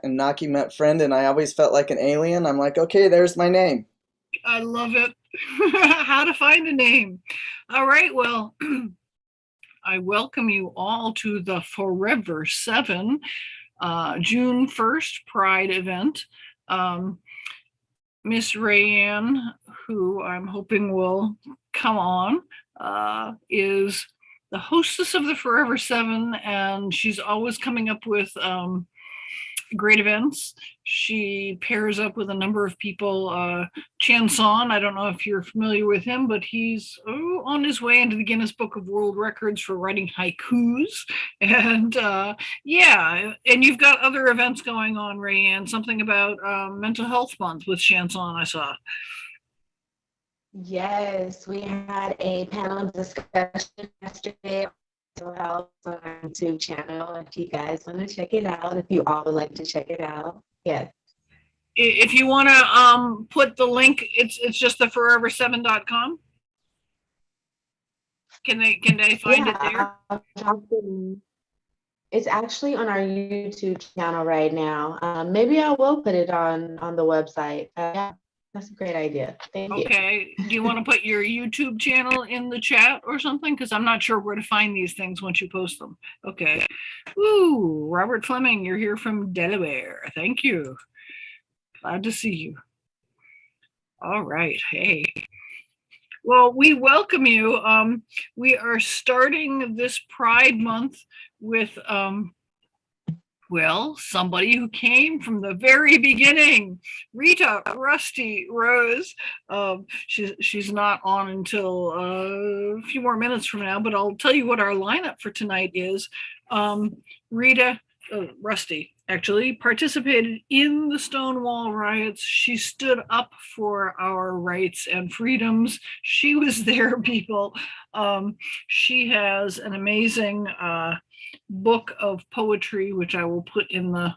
Annunaki met friend, and I always felt like an alien. I'm like, okay, there's my name. I love it. How to find a name. All right, well, I welcome you all to the Forever 7 June 1st Pride event. Um, Miss Rayanne, who I'm hoping will come on, is the hostess of the Forever 7, and she's always coming up with great events. She pairs up with a number of people. Chanson, I don't know if you're familiar with him, but he's on his way into the Guinness Book of World Records for writing haikus. And yeah, and you've got other events going on, Rayanne, something about Mental Health Month with Chanson, I saw. Yes, we had a panel discussion yesterday on mental health on our YouTube channel. If you guys want to check it out, if you all would like to check it out, yes. If you want to put the link, it's just the forever7.com. Can they find it there? I'll drop the link. It's actually on our YouTube channel right now. Maybe I will put it on the website. Yeah, that's a great idea. Thank you. Okay. Do you want to put your YouTube channel in the chat or something? Because I'm not sure where to find these things once you post them. Okay. Ooh, Robert Fleming, you're here from Delaware. Thank you. Glad to see you. All right. Hey. Well, we welcome you. We are starting this Pride Month with, well, somebody who came from the very beginning, Rita Rusty Rose. She's not on until a few more minutes from now, but I'll tell you what our lineup for tonight is. Rita Rusty actually participated in the Stonewall riots. She stood up for our rights and freedoms. She was there, people. She has an amazing book of poetry, which I will put in the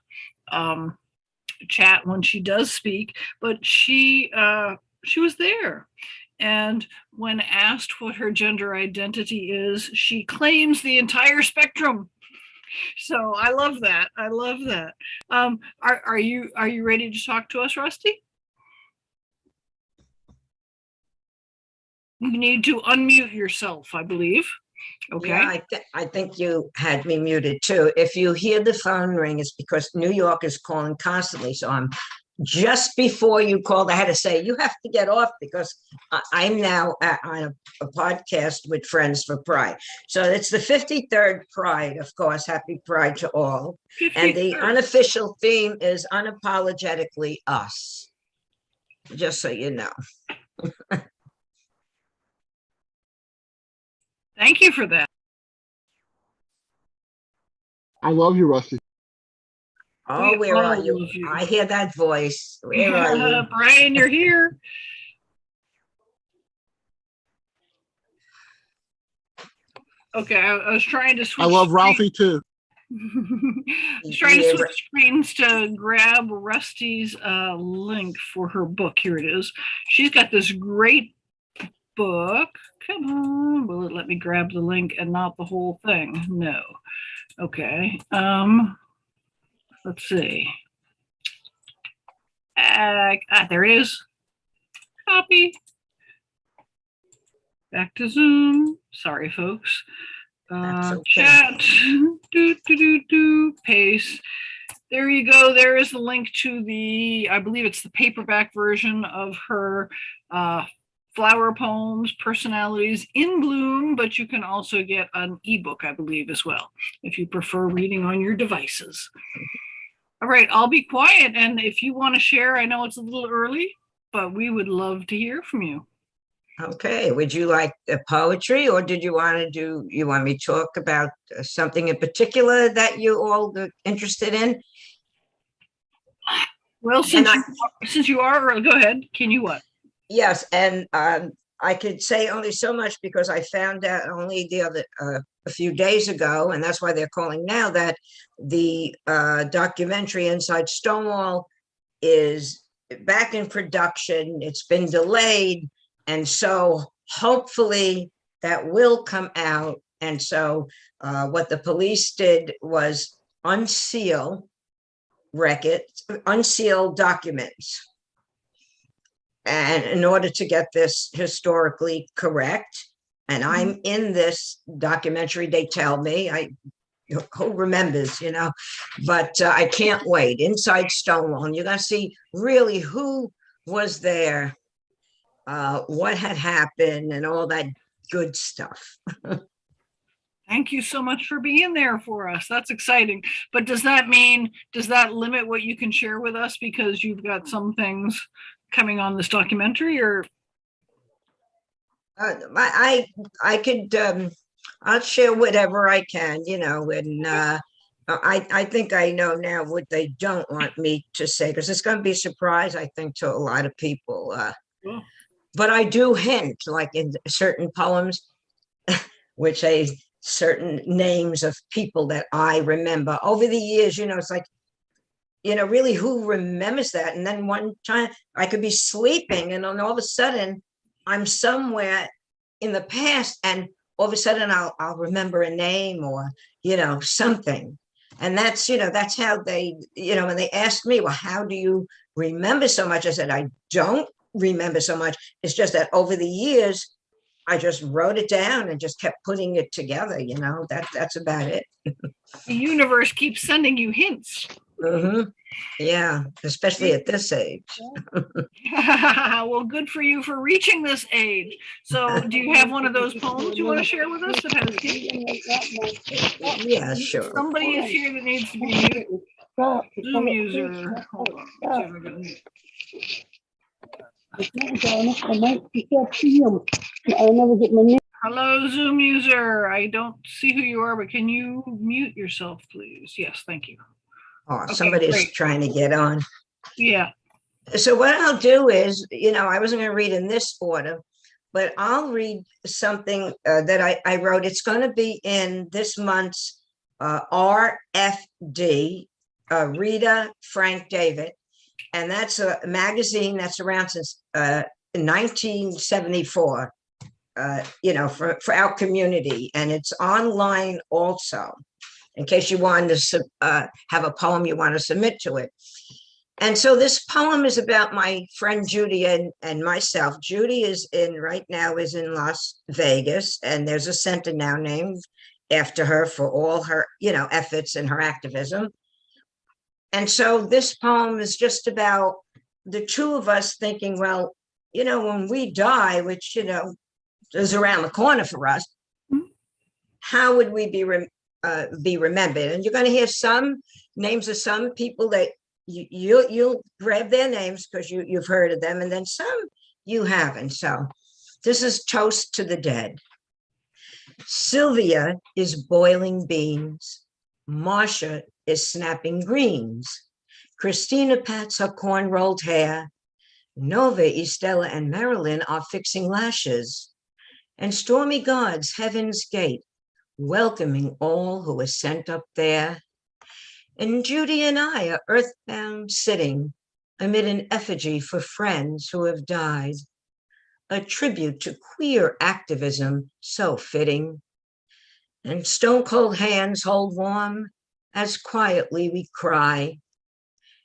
chat when she does speak. But she was there. And when asked what her gender identity is, she claims the entire spectrum. So I love that. I love that. Are you ready to talk to us, Rusty? You need to unmute yourself, I believe. Okay. Yeah, I think you had me muted too. If you hear the phone ring, it's because New York is calling constantly. So I'm just before you called, I had to say, you have to get off because I'm now on a podcast with Friends for Pride. So it's the 53rd Pride, of course. Happy Pride to all. 53rd. And the unofficial theme is unapologetically us, just so you know. Thank you for that. I love you, Rusty. Oh, where are you? I hear that voice. Where are you? Brian, you're here. Okay, I was trying to switch. I love Ralphie too. I was trying to switch screens to grab Rusty's link for her book. Here it is. She's got this great book. Come on. Will it let me grab the link and not the whole thing? No. Okay. Let's see. There it is. Copy. Back to Zoom. Sorry, folks. Okay. Chat. Paste. There you go. There is the link to the, I believe it's the paperback version of her flower poems, personalities in bloom, but you can also get an ebook, I believe, as well, if you prefer reading on your devices. All right, I'll be quiet. And if you want to share, I know it's a little early, but we would love to hear from you. Okay, would you like the poetry, or did you want me to talk about something in particular that you all are interested in? Well, since you are, go ahead. Can you what? Yes, and I could say only so much because I found out only a few days ago, and that's why they're calling now, that the documentary Inside Stonewall is back in production. It's been delayed, and so hopefully that will come out. And so what the police did was unseal records, unsealed documents. And in order to get this historically correct, and I'm in this documentary, they tell me, who remembers, but I can't wait. Inside Stonewall, and you're going to see really who was there, what had happened, and all that good stuff. Thank you so much for being there for us. That's exciting. But does that limit what you can share with us because you've got some things coming on this documentary, or? I could, I'll share whatever I can, and I think I know now what they don't want me to say, because it's going to be a surprise, I think, to a lot of people. But I do hint, like in certain poems, which certain names of people that I remember over the years, it's like, really who remembers that? And then one time I could be sleeping and then all of a sudden I'm somewhere in the past and all of a sudden I'll remember a name or, something. And that's how they, when they asked me, well, how do you remember so much? I said, I don't remember so much. It's just that over the years, I just wrote it down and just kept putting it together. That's about it. The universe keeps sending you hints. Mm-hmm. Yeah, especially at this age. Well, good for you for reaching this age. So do you have one of those poems you want to share with us that has hints? Yeah, sure. Somebody is here that needs to be muted. Zoom user. Hold on. Let's see if I can mute. Hello, Zoom user. I don't see who you are, but can you mute yourself, please? Yes, thank you. Oh, Okay, somebody's great. trying to get on. Yeah. So what I'll do is, I wasn't going to read in this order, but I'll read something that I wrote. It's going to be in this month's RFD, Rita Frank David. And that's a magazine that's around since 1974, for our community. And it's online also, in case you wanted to have a poem you want to submit to it. And so this poem is about my friend Judy and myself. Judy right now is in Las Vegas, and there's a center now named after her for all her, efforts and her activism. And so this poem is just about the two of us thinking, well, when we die, which, is around the corner for us, how would we be remembered? And you're going to hear some names of some people that you'll grab their names because you've heard of them, and then some you haven't. So this is Toast to the Dead. Sylvia is boiling beans. Marcia is snapping greens. Christina pats her corn-rolled hair. Nova, Estella, and Marilyn are fixing lashes. And Stormy guards Heaven's Gate, welcoming all who are sent up there. And Judy and I are earthbound sitting amid an effigy for friends who have died. A tribute to queer activism so fitting. And stone-cold hands hold warm as quietly we cry.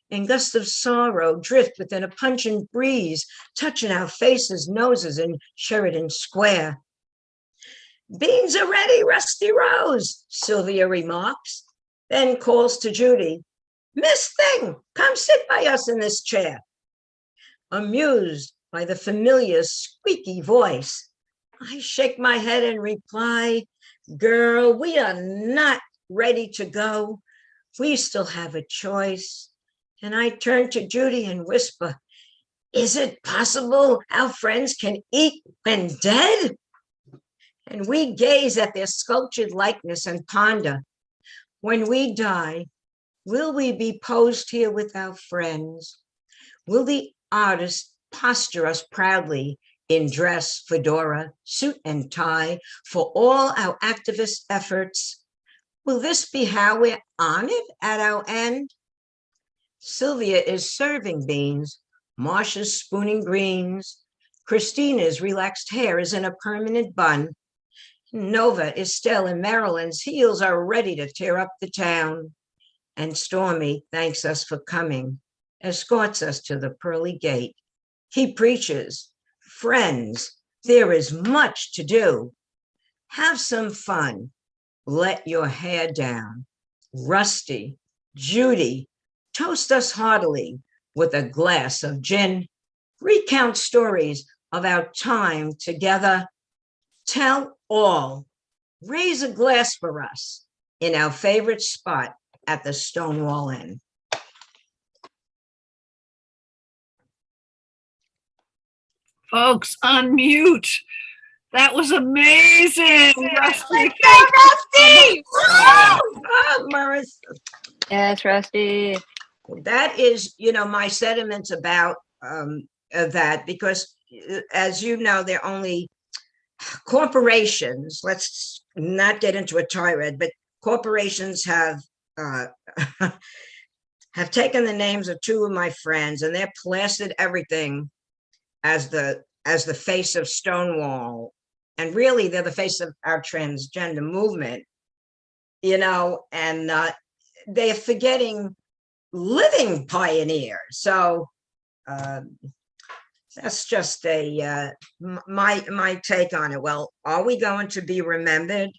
And gusts of sorrow drift within a pungent breeze, touching our faces, noses in Sheridan Square. Beans are ready, Rusty Rose, Sylvia remarks, then calls to Judy, Miss Thing, come sit by us in this chair. Amused by the familiar squeaky voice, I shake my head and reply, girl, we are not ready to go. We still have a choice. And I turn to Judy and whisper, is it possible our friends can eat when dead? And we gaze at their sculptured likeness and ponder, when we die, will we be posed here with our friends? Will the artist posture us proudly in dress, fedora, suit and tie for all our activist efforts? Will this be how we're honored at our end? Sylvia is serving beans, Marcia's spooning greens, Christina's relaxed hair is in a permanent bun, Nova, Estelle, and Marilyn's heels are ready to tear up the town, and Stormy thanks us for coming, escorts us to the pearly gate. He preaches, friends, there is much to do. Have some fun. Let your hair down. Rusty, Judy, toast us heartily with a glass of gin. Recount stories of our time together. Tell all. Raise a glass for us in our favorite spot at the Stonewall Inn. Folks, unmute. That was amazing, Rusty. Rusty! Oh, Marissa. Yes, Rusty. That is, my sentiments about that, because as you know, they're only corporations. Let's not get into a tirade, but corporations have have taken the names of two of my friends and they're plastered everything as the face of Stonewall. And really, they're the face of our transgender movement, and they're forgetting living pioneers. So that's just my take on it. Well, are we going to be remembered,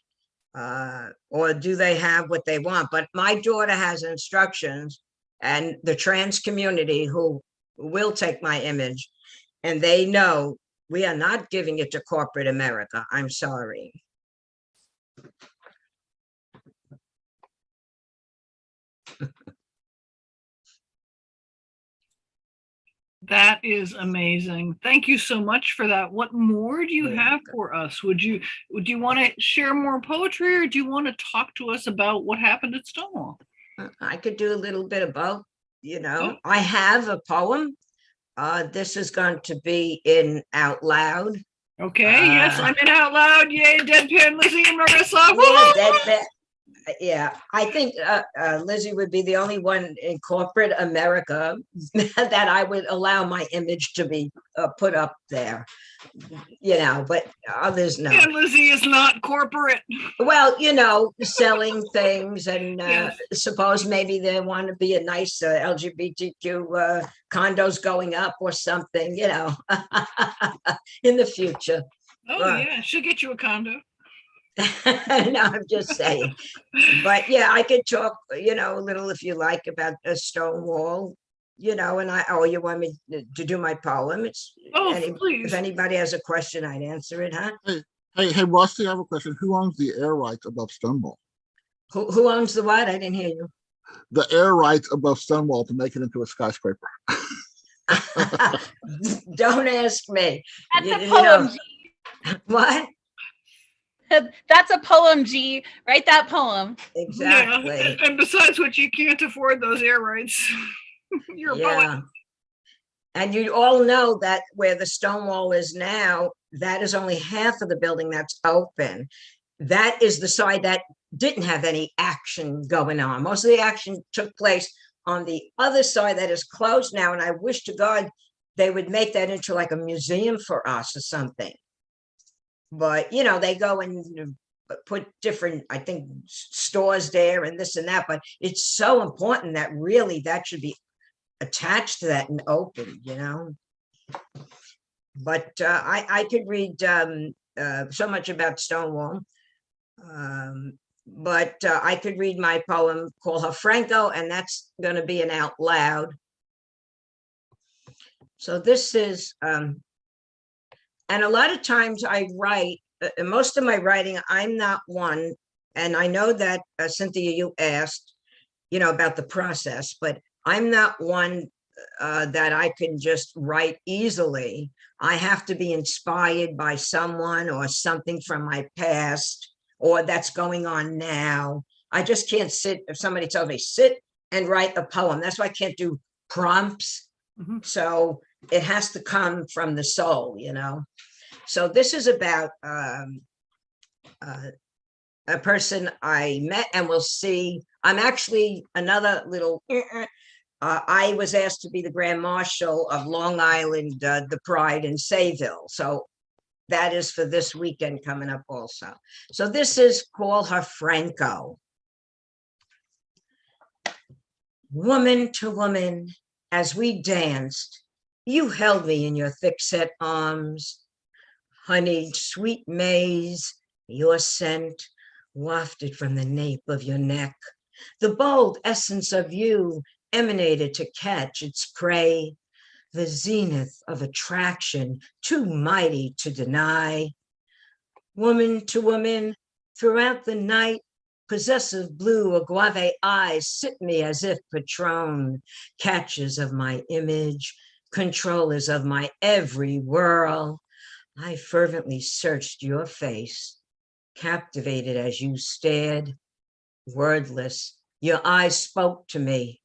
or do they have what they want? But my daughter has instructions, and the trans community who will take my image, and they know we are not giving it to corporate America. I'm sorry. That is amazing. Thank you so much for that. What more do you have for us? Would you want to share more poetry, or do you want to talk to us about what happened at Stonewall? I could do a little bit of both. Yeah. I have a poem. This is going to be in Out Loud. Okay, yes, I'm in Out Loud. Yay, Deadpan Lizzie and Marissa. Yeah, I think Lizzie would be the only one in corporate America that I would allow my image to be put up there, but others no. And Lizzie is not corporate. Well, selling things, and Yes. suppose maybe they want to be a nice LGBTQ condos going up or something, in the future. Oh, yeah, she'll get you a condo. No, I'm just saying. But yeah, I could talk, a little if you like about a Stonewall, and you want me to do my poem? It's Please. If anybody has a question, I'd answer it, huh? Hey, Rusty, I have a question. Who owns the air rights above Stonewall? Who owns the what? I didn't hear you. The air rights above Stonewall to make it into a skyscraper. Don't ask me. That's a poem, G. What? That's a poem, G. Write that poem. Exactly. Yeah. And besides which, you can't afford those air rights. You're a poet. And you all know that where the Stonewall is now, that is only half of the building that's open. That is the side that didn't have any action going on. Most of the action took place on the other side that is closed now. And I wish to God they would make that into like a museum for us or something. But, they go and put different, I think, stores there and this and that. But it's so important that really that should be attached to that and open, But I could read so much about Stonewall. But I could read my poem called Her Franco, and that's going to be an Out Loud. So this is, and a lot of times I write, most of my writing, I'm not one, and I know that, Cynthia, you asked, about the process, but I'm not one that I can just write easily. I have to be inspired by someone or something from my past or that's going on now. I just can't sit, if somebody tells me, sit and write a poem. That's why I can't do prompts. Mm-hmm. So it has to come from the soul, So this is about a person I met, and we'll see. I'm actually another little, I was asked to be the Grand Marshal of Long Island, the Pride in Sayville. So that is for this weekend coming up also. So this is Call Her Franco. Woman to woman, as we danced, you held me in your thick-set arms, honeyed sweet maize, your scent wafted from the nape of your neck. The bold essence of you emanated to catch its prey, the zenith of attraction too mighty to deny. Woman to woman, throughout the night, possessive blue agave eyes sip me as if Patron, catchers of my image, controllers of my every whirl. I fervently searched your face, captivated as you stared, wordless. Your eyes spoke to me.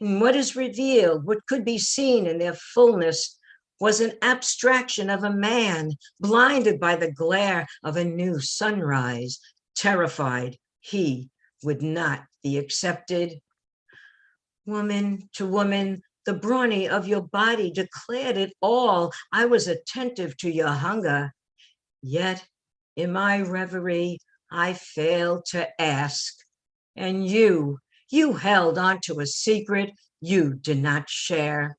And what is revealed, what could be seen in their fullness, was an abstraction of a man blinded by the glare of a new sunrise, terrified he would not be accepted. Woman to woman, the brawny of your body declared it all. I was attentive to your hunger, yet in my reverie, I failed to ask. And you held onto a secret you did not share.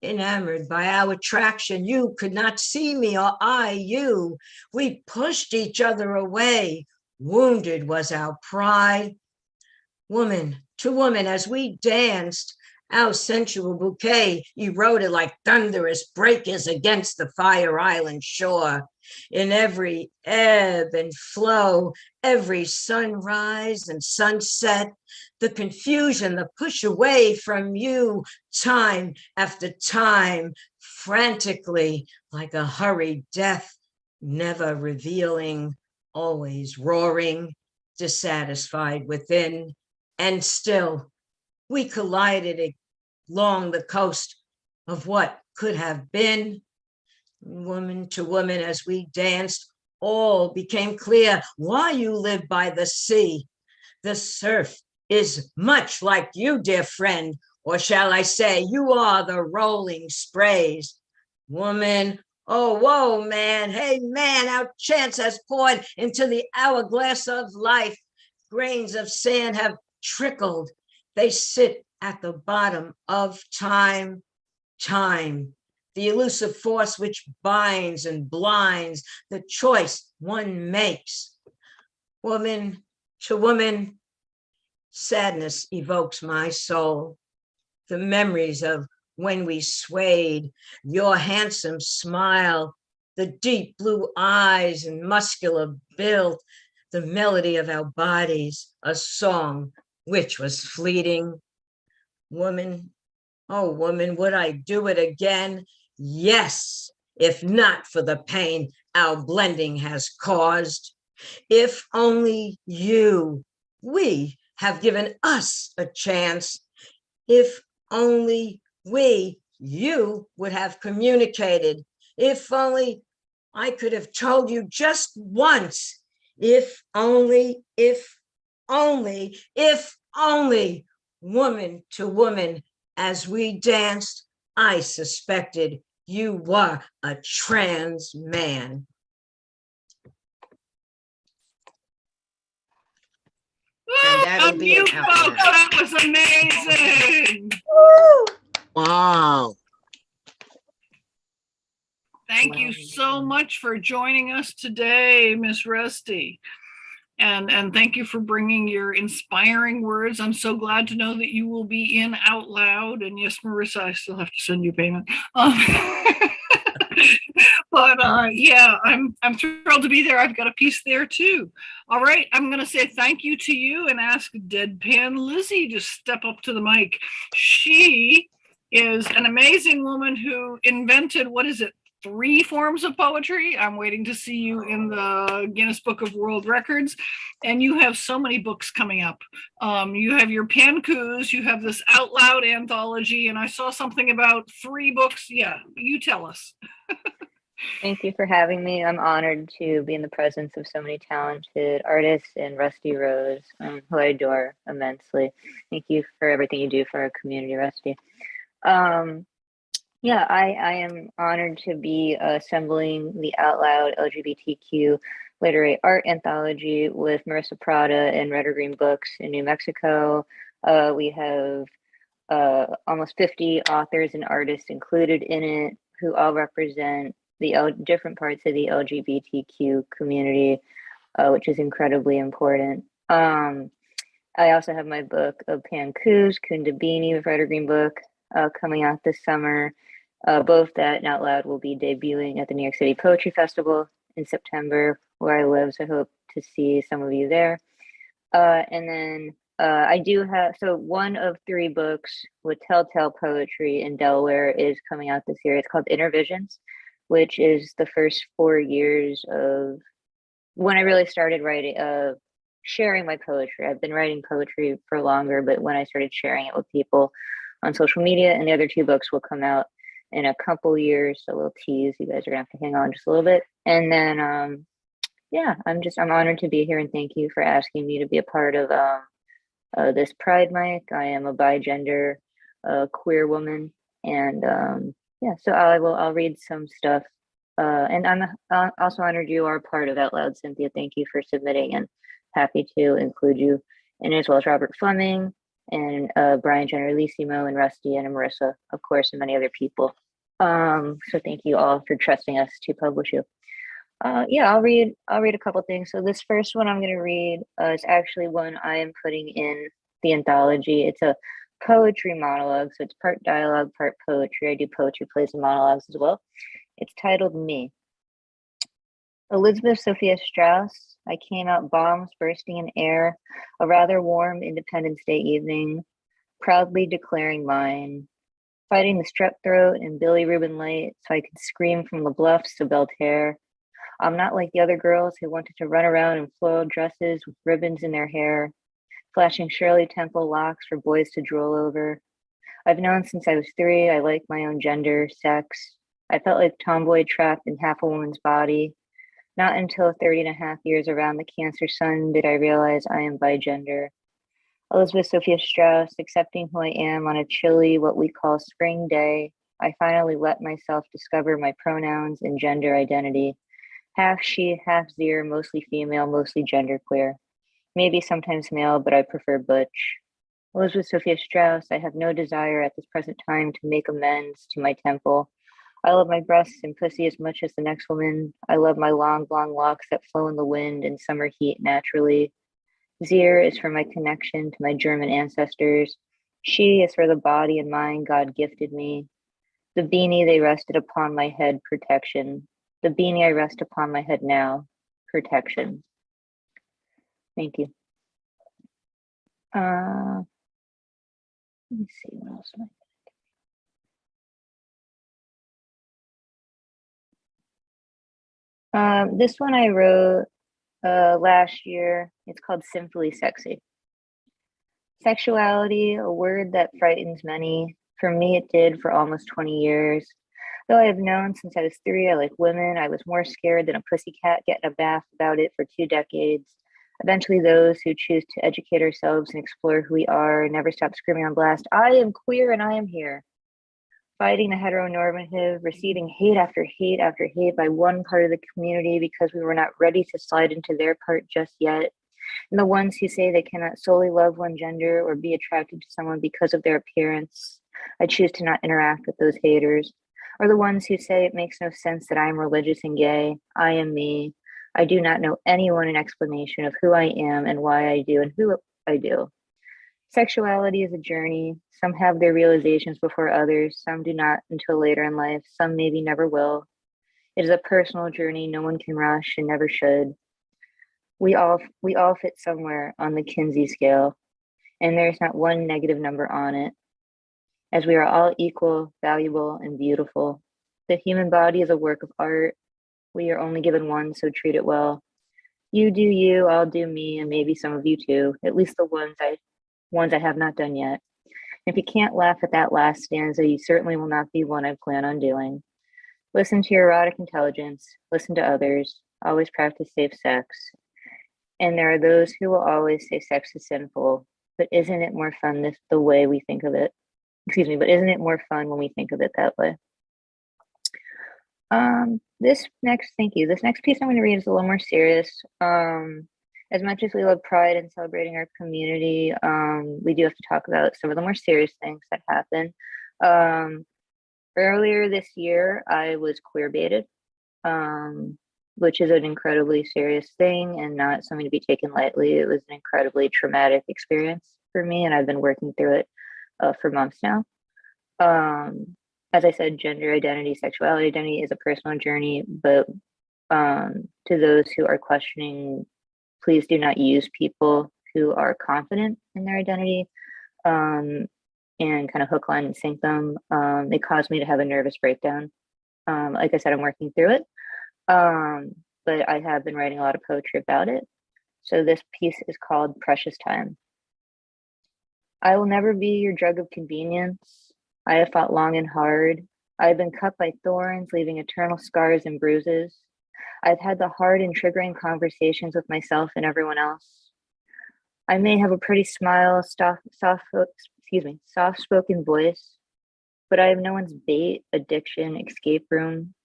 Enamored by our attraction, you could not see me or I you. We pushed each other away. Wounded was our pride. Woman to woman, as we danced, our sensual bouquet eroded like thunderous breakers against the Fire Island shore. In every ebb and flow, every sunrise and sunset, the confusion, the push away from you, time after time, frantically, like a hurried death, never revealing, always roaring, dissatisfied within. And still, we collided along the coast of what could have been. Woman to woman, as we danced, all became clear why you live by the sea. The surf is much like you, dear friend, or shall I say, you are the rolling sprays. Woman, oh, whoa, man, hey, man, our chance has poured into the hourglass of life. Grains of sand have trickled. They sit at the bottom of time, the elusive force which binds and blinds the choice one makes. Woman to woman, sadness evokes my soul. The memories of when we swayed, your handsome smile, the deep blue eyes and muscular build, the melody of our bodies, a song which was fleeting. Woman, oh woman, would I do it again? Yes, if not for the pain our blending has caused. If only we have given us a chance. If only you would have communicated. If only I could have told you just once. If only, woman to woman, as we danced, I suspected you were a trans man. And that'll be you an folks, outline. that was amazing. Wow. Thank you so much for joining us today, Miss Rusty. And thank you for bringing your inspiring words. I'm so glad to know that you will be in Out Loud. And yes, Marissa, I still have to send you payment. But yeah, I'm thrilled to be there. I've got a piece there too. All right, I'm going to say thank you to you and ask Deadpan Lizzie to step up to the mic. She is an amazing woman who invented, what is it, 3 forms of poetry. I'm waiting to see you in the Guinness Book of World Records. And you have so many books coming up. You have your Pankus, you have this Out Loud anthology, and I saw something about 3 books. Yeah, you tell us. Thank you for having me. I'm honored to be in the presence of so many talented artists and Rusty Rose, who I adore immensely. Thank you for everything you do for our community, Rusty. Yeah, I am honored to be assembling the Out Loud LGBTQ literary art anthology with Marissa Prada and Red or Green Books in New Mexico. We have almost 50 authors and artists included in it who all represent the different parts of the LGBTQ community, which is incredibly important. I also have my book of Pankus, Kundabini with Ryder Green Book coming out this summer. Both that and Out Loud will be debuting at the New York City Poetry Festival in September, where I live. So I hope to see some of you there. And then I do have, so one of 3 books with Telltale Poetry in Delaware is coming out this year. It's called Inner Visions, which is the first 4 years of when I really started writing, sharing my poetry. I've been writing poetry for longer, but when I started sharing it with people on social media, and the other 2 books will come out in a couple years. So a little tease, you guys are gonna have to hang on just a little bit. And then, yeah, I'm honored to be here, and thank you for asking me to be a part of this Pride Mic. I am a bi-gender queer woman, and yeah, so I'll read some stuff. And I'm also honored you are part of Out Loud, Cynthia. Thank you for submitting, and happy to include you, and as well as Robert Fleming and Brian Generalissimo and Rusty and Marissa, of course, and many other people. So thank you all for trusting us to publish you. Yeah, I'll read a couple things. So this first one I'm going to read is actually one I am putting in the anthology. It's a poetry monologue, so it's part dialogue, part poetry. I do poetry plays and monologues as well. It's titled Me. Elizabeth Sophia Strauss. I came out bombs bursting in air, a rather warm Independence Day evening, proudly declaring mine, fighting the strep throat and Billy Rubin light so I could scream from the bluffs to Belterre. I'm not like the other girls who wanted to run around in floral dresses with ribbons in their hair, flashing Shirley Temple locks for boys to drool over. I've known since I was 3 I like my own gender, sex. I felt like tomboy trapped in half a woman's body. Not until 30.5 years around the Cancer sun did I realize I am bigender. Elizabeth Sophia Strauss, accepting who I am on a chilly, what we call spring day, I finally let myself discover my pronouns and gender identity. Half she, half zir, mostly female, mostly genderqueer. Maybe sometimes male, but I prefer butch. Elizabeth Sophia Strauss, I have no desire at this present time to make amends to my temple. I love my breasts and pussy as much as the next woman. I love my long blonde locks that flow in the wind in summer heat naturally. Zir is for my connection to my German ancestors. She is for the body and mind God gifted me. The beanie they rested upon my head, protection. The beanie I rest upon my head now, protection. Thank you. Let me see what else am I. This one I wrote last year. It's called Simply Sexy. Sexuality, a word that frightens many. For me, it did for almost 20 years. Though I have known since I was 3 I like women, I was more scared than a pussycat getting a bath about it for 2 decades. Eventually, those who choose to educate ourselves and explore who we are never stop screaming on blast, I am queer and I am here. Fighting the heteronormative, receiving hate after hate after hate by one part of the community because we were not ready to slide into their part just yet. And the ones who say they cannot solely love one gender or be attracted to someone because of their appearance. I choose to not interact with those haters. Or the ones who say it makes no sense that I am religious and gay. I am me. I do not know anyone an explanation of who I am and why I do and who I do. Sexuality is a journey. Some have their realizations before others. Some do not until later in life. Some maybe never will. It is a personal journey no one can rush and never should. We all fit somewhere on the Kinsey scale, and there is not one negative number on it. As we are all equal, valuable, and beautiful. The human body is a work of art. We are only given one, so treat it well. You do you, I'll do me, and maybe some of you too, at least the ones I have not done yet. If you can't laugh at that last stanza, you certainly will not be one I plan on doing. Listen to your erotic intelligence, listen to others, always practice safe sex. And there are those who will always say sex is sinful, but isn't it more fun the way we think of it? But isn't it more fun when we think of it that way? This next piece I'm going to read is a little more serious. as much as we love pride and celebrating our community, we do have to talk about some of the more serious things that happen. Earlier this year, I was queer baited, which is an incredibly serious thing and not something to be taken lightly. It was an incredibly traumatic experience for me, and I've been working through it for months now. As I said, gender identity, sexuality identity is a personal journey, but to those who are questioning, please do not use people who are confident in their identity and kind of hook, line, and sink them. It caused me to have a nervous breakdown. Like I said, I'm working through it, but I have been writing a lot of poetry about it. So this piece is called Precious Time. I will never be your drug of convenience. I have fought long and hard. I have been cut by thorns, leaving eternal scars and bruises. I've had the hard and triggering conversations with myself and everyone else. I may have a pretty smile, soft-spoken voice, but I have no one's bait, addiction, escape room.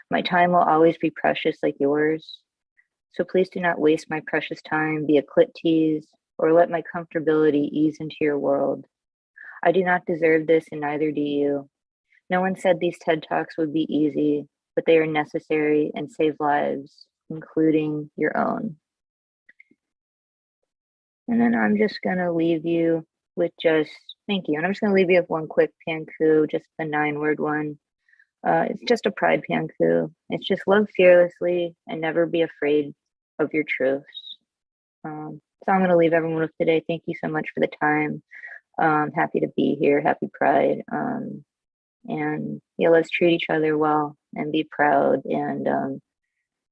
My time will always be precious like yours. So please do not waste my precious time, be a clit tease, or let my comfortability ease into your world. I do not deserve this, and neither do you. No one said these TED Talks would be easy, but they are necessary and save lives, including your own. And then I'm just gonna leave you with thank you. And I'm just gonna leave you with one quick panku, just the 9-word one. It's just a pride panku. It's just love fearlessly and never be afraid of your truths. So I'm gonna leave everyone with today. Thank you so much for the time. Happy to be here, happy pride. And yeah, let's treat each other well and be proud. And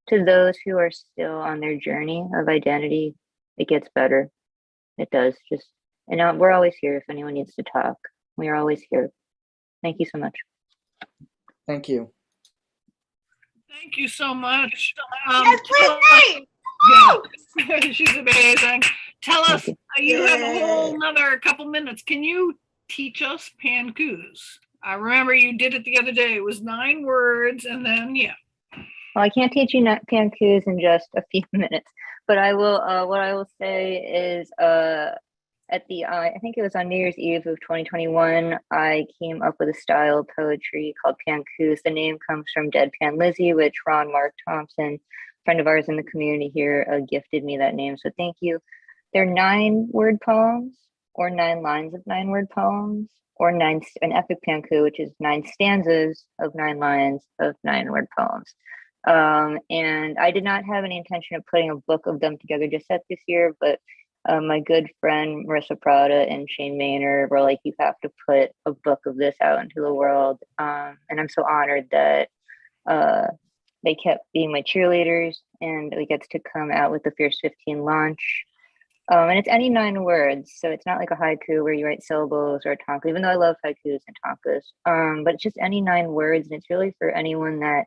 to those who are still on their journey of identity, it gets better. It does. And we're always here if anyone needs to talk. We are always here. Thank you so much. Thank you. Thank you so much. Yes, Lindsay! Yeah, she's amazing. Tell us, Thank you have a whole nother couple minutes. Can you teach us pankus? I remember you did it the other day. It was 9 words, and then Well, I can't teach you pankus in just a few minutes, but I will. What I will say is, at the I think it was on New Year's Eve of 2021, I came up with a style of poetry called pankus. The name comes from Deadpan Lizzie, which Ron Mark Thompson, friend of ours in the community here, gifted me that name. So thank you. They're 9-word poems, or 9 lines of 9-word poems, or an epic panku, which is 9 stanzas of 9 lines of 9-word poems. And I did not have any intention of putting a book of them together just yet this year, but my good friend Marissa Prada and Shane Maynard were like, you have to put a book of this out into the world. And I'm so honored that they kept being my cheerleaders, and we get to come out with the Fierce 15 launch. And it's any 9 words, so it's not like a haiku where you write syllables or a tanka, even though I love haikus and tankas. But it's just any 9 words, and it's really for anyone that,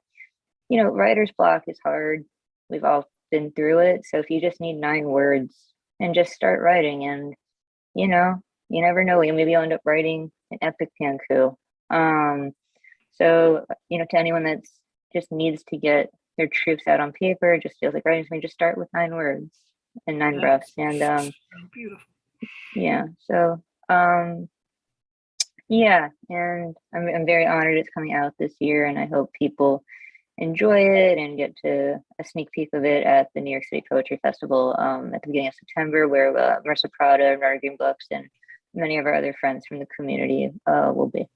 writer's block is hard. We've all been through it. So if you just need 9 words and just start writing, and you never know, maybe you'll end up writing an epic panku. So to anyone that's just needs to get their truths out on paper, just feels like writing something, just start with 9 words and 9 breaths. And so beautiful. Yeah. So yeah, and I'm very honored it's coming out this year, and I hope people enjoy it and get to a sneak peek of it at the New York City Poetry Festival at the beginning of September, where Marissa Prada, Nara Green Books, and many of our other friends from the community will be.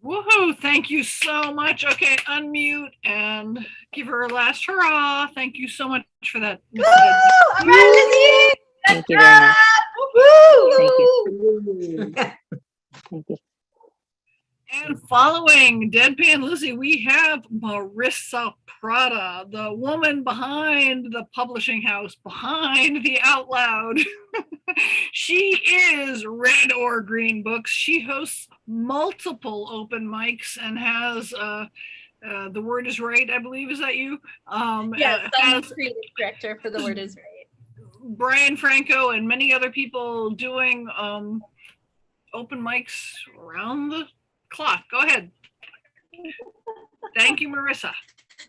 Woohoo! Thank you so much. Okay, unmute and give her a last hurrah. Thank you so much for that. Woo! All right, Lizzie! Thank you very much. Woo! Thank you. Thank you. And following Deadpan Lizzie, we have Marissa Prada, the woman behind the publishing house, behind the Out Loud. She is Red or Green Books. She hosts multiple open mics and has The Word Is Right, I believe. Is that you? Yes, I'm the creative director for The Word Is Right. Brian Franco and many other people doing open mics around the clock. Go ahead. Thank you, Marissa.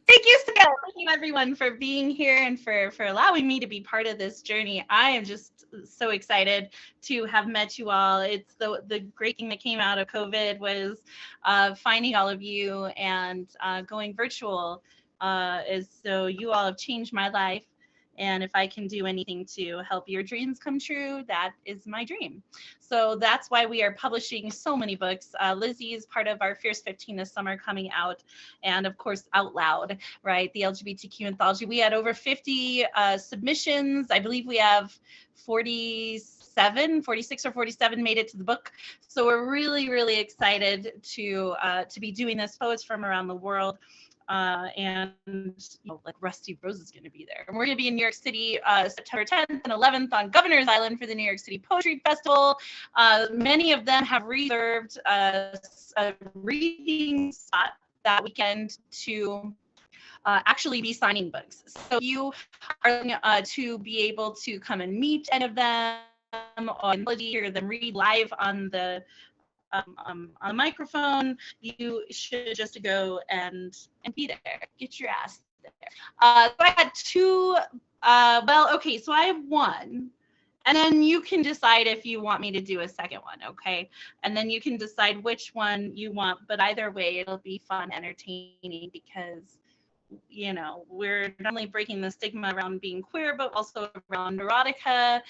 Thank you, Scott. Thank you, everyone, for being here and for allowing me to be part of this journey. I am just so excited to have met you all. It's the great thing that came out of COVID was finding all of you and going virtual. Is so you all have changed my life. And if I can do anything to help your dreams come true, that is my dream. So that's why we are publishing so many books. Lizzie is part of our Fierce 15 this summer coming out, and of course, Out Loud, right? The LGBTQ anthology. We had over 50 submissions. I believe we have 46 or 47 made it to the book. So we're really, really excited to be doing this. Poets from around the world. And like Rusty Rose is going to be there. And we're going to be in New York City September 10th and 11th on Governor's Island for the New York City Poetry Festival. Many of them have reserved a reading spot that weekend to actually be signing books. So you are to be able to come and meet any of them or hear them read live on the microphone. You should just go and be there. Get your ass there. So I had two. So I have one. And then you can decide if you want me to do a second one, okay? And then you can decide which one you want. But either way, it'll be fun, entertaining, because, you know, we're not only breaking the stigma around being queer, but also around erotica.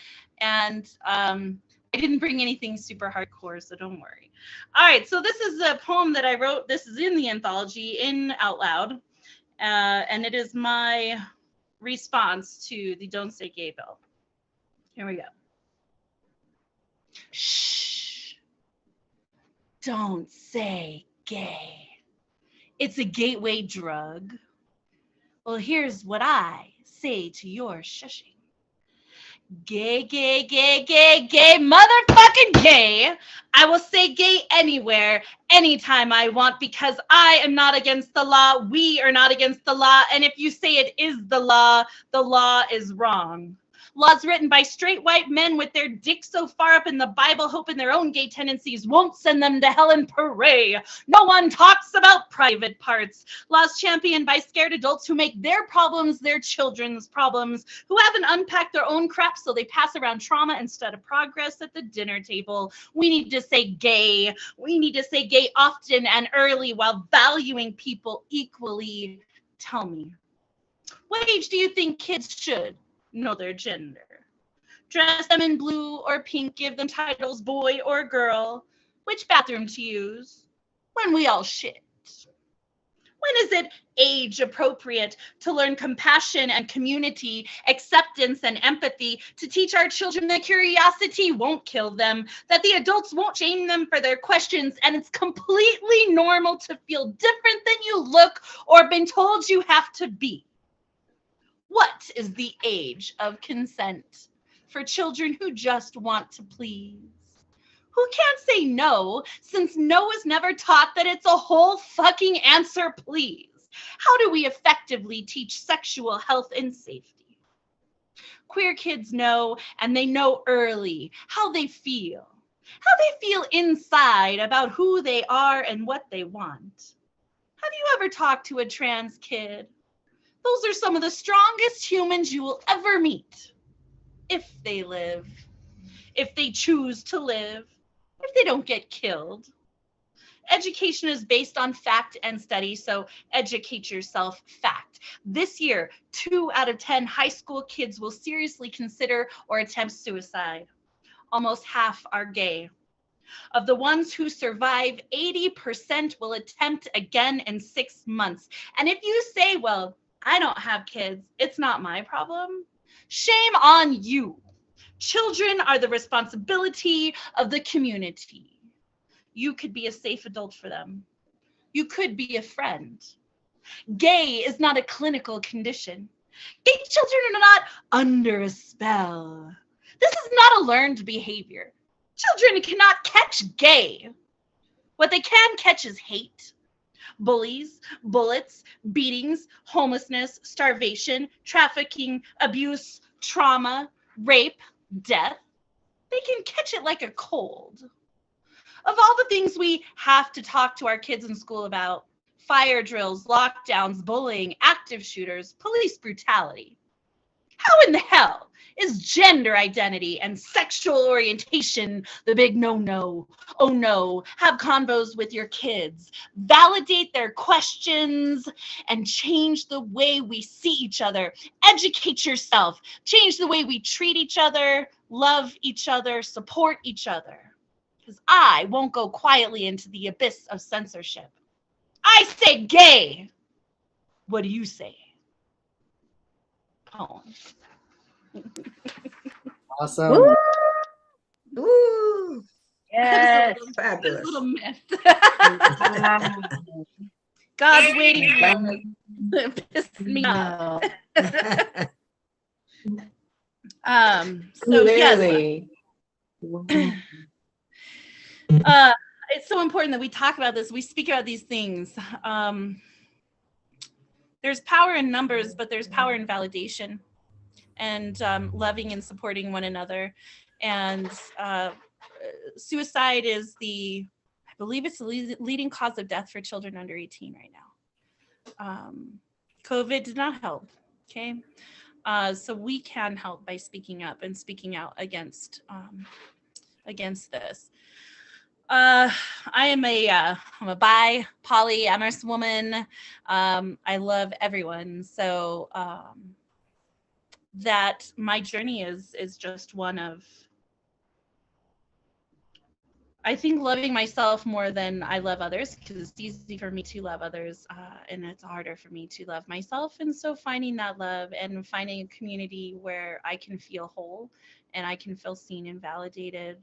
And I didn't bring anything super hardcore, so don't worry. All right, so this is a poem that I wrote. This is in the anthology, in Out Loud. And it is my response to the Don't Say Gay bill. Here we go. Shh. Don't say gay. It's a gateway drug. Well, here's what I say to your shushing. Gay, gay, gay, gay, gay, motherfucking gay. I will say gay anywhere, anytime I want, because I am not against the law. We are not against the law. And if you say it is the law is wrong. Laws written by straight white men with their dicks so far up in the Bible, hoping their own gay tendencies won't send them to hell and pray. No one talks about private parts. Laws championed by scared adults who make their problems their children's problems, who haven't unpacked their own crap, so they pass around trauma instead of progress at the dinner table. We need to say gay. We need to say gay often and early while valuing people equally. Tell me, what age do you think kids should know their gender? Dress them in blue or pink, give them titles boy or girl, which bathroom to use, when we all shit. When is it age appropriate to learn compassion and community, acceptance and empathy, to teach our children that curiosity won't kill them, that the adults won't shame them for their questions, and it's completely normal to feel different than you look or been told you have to be? What is the age of consent for children who just want to please? Who can't say no, since no is never taught that it's a whole fucking answer, please? How do we effectively teach sexual health and safety? Queer kids know, and they know early, how they feel inside about who they are and what they want. Have you ever talked to a trans kid? Those are some of the strongest humans you will ever meet. If they live, if they choose to live, if they don't get killed. Education is based on fact and study, so educate yourself. Fact. This year, 2 out of 10 high school kids will seriously consider or attempt suicide. Almost half are gay. Of the ones who survive, 80% will attempt again in 6 months. And if you say, well, I don't have kids, it's not my problem, shame on you. Children are the responsibility of the community. You could be a safe adult for them. You could be a friend. Gay is not a clinical condition. Gay children are not under a spell. This is not a learned behavior. Children cannot catch gay. What they can catch is hate. Bullies, bullets, beatings, homelessness, starvation, trafficking, abuse, trauma, rape, death. They can catch it like a cold. Of all the things we have to talk to our kids in school about, fire drills, lockdowns, bullying, active shooters, police brutality. How in the hell is gender identity and sexual orientation the big no-no? Oh no, have convos with your kids, validate their questions, and change the way we see each other. Educate yourself, change the way we treat each other, love each other, support each other. Because I won't go quietly into the abyss of censorship. I say gay. What do you say? Poem. Awesome. Woo! Ooh, Yes. fabulous. Little myth. Wow. God's waiting pissed me off. So yes, Clearly. it's so important that we talk about this. We speak about these things. There's power in numbers, but there's power in validation and loving and supporting one another. And suicide is I believe it's the leading cause of death for children under 18 right now. COVID did not help, okay? So we can help by speaking up and speaking out against this. I'm a bi, polyamorous woman. I love everyone. So that my journey is just one of, I think, loving myself more than I love others, because it's easy for me to love others and it's harder for me to love myself. And so finding that love and finding a community where I can feel whole and I can feel seen and validated.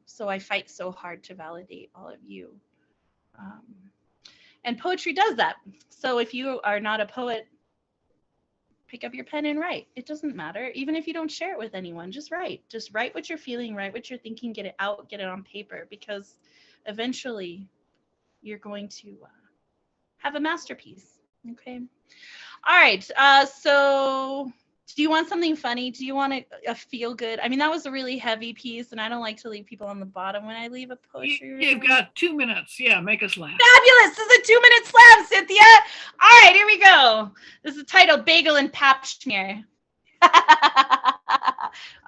So I fight so hard to validate all of you. And poetry does that. So if you are not a poet, pick up your pen and write. It doesn't matter. Even if you don't share it with anyone, just write. Just write what you're feeling, write what you're thinking, get it out, get it on paper, because eventually you're going to have a masterpiece. Okay. All right. So do you want something funny? Do you want a feel good? I mean, that was a really heavy piece, and I don't like to leave people on the bottom when I leave a poetry. You've got 2 minutes. Yeah, make us laugh. Fabulous. This is a 2-minute slam, Cynthia. All right, here we go. This is titled Bagel and Pap Schmear. All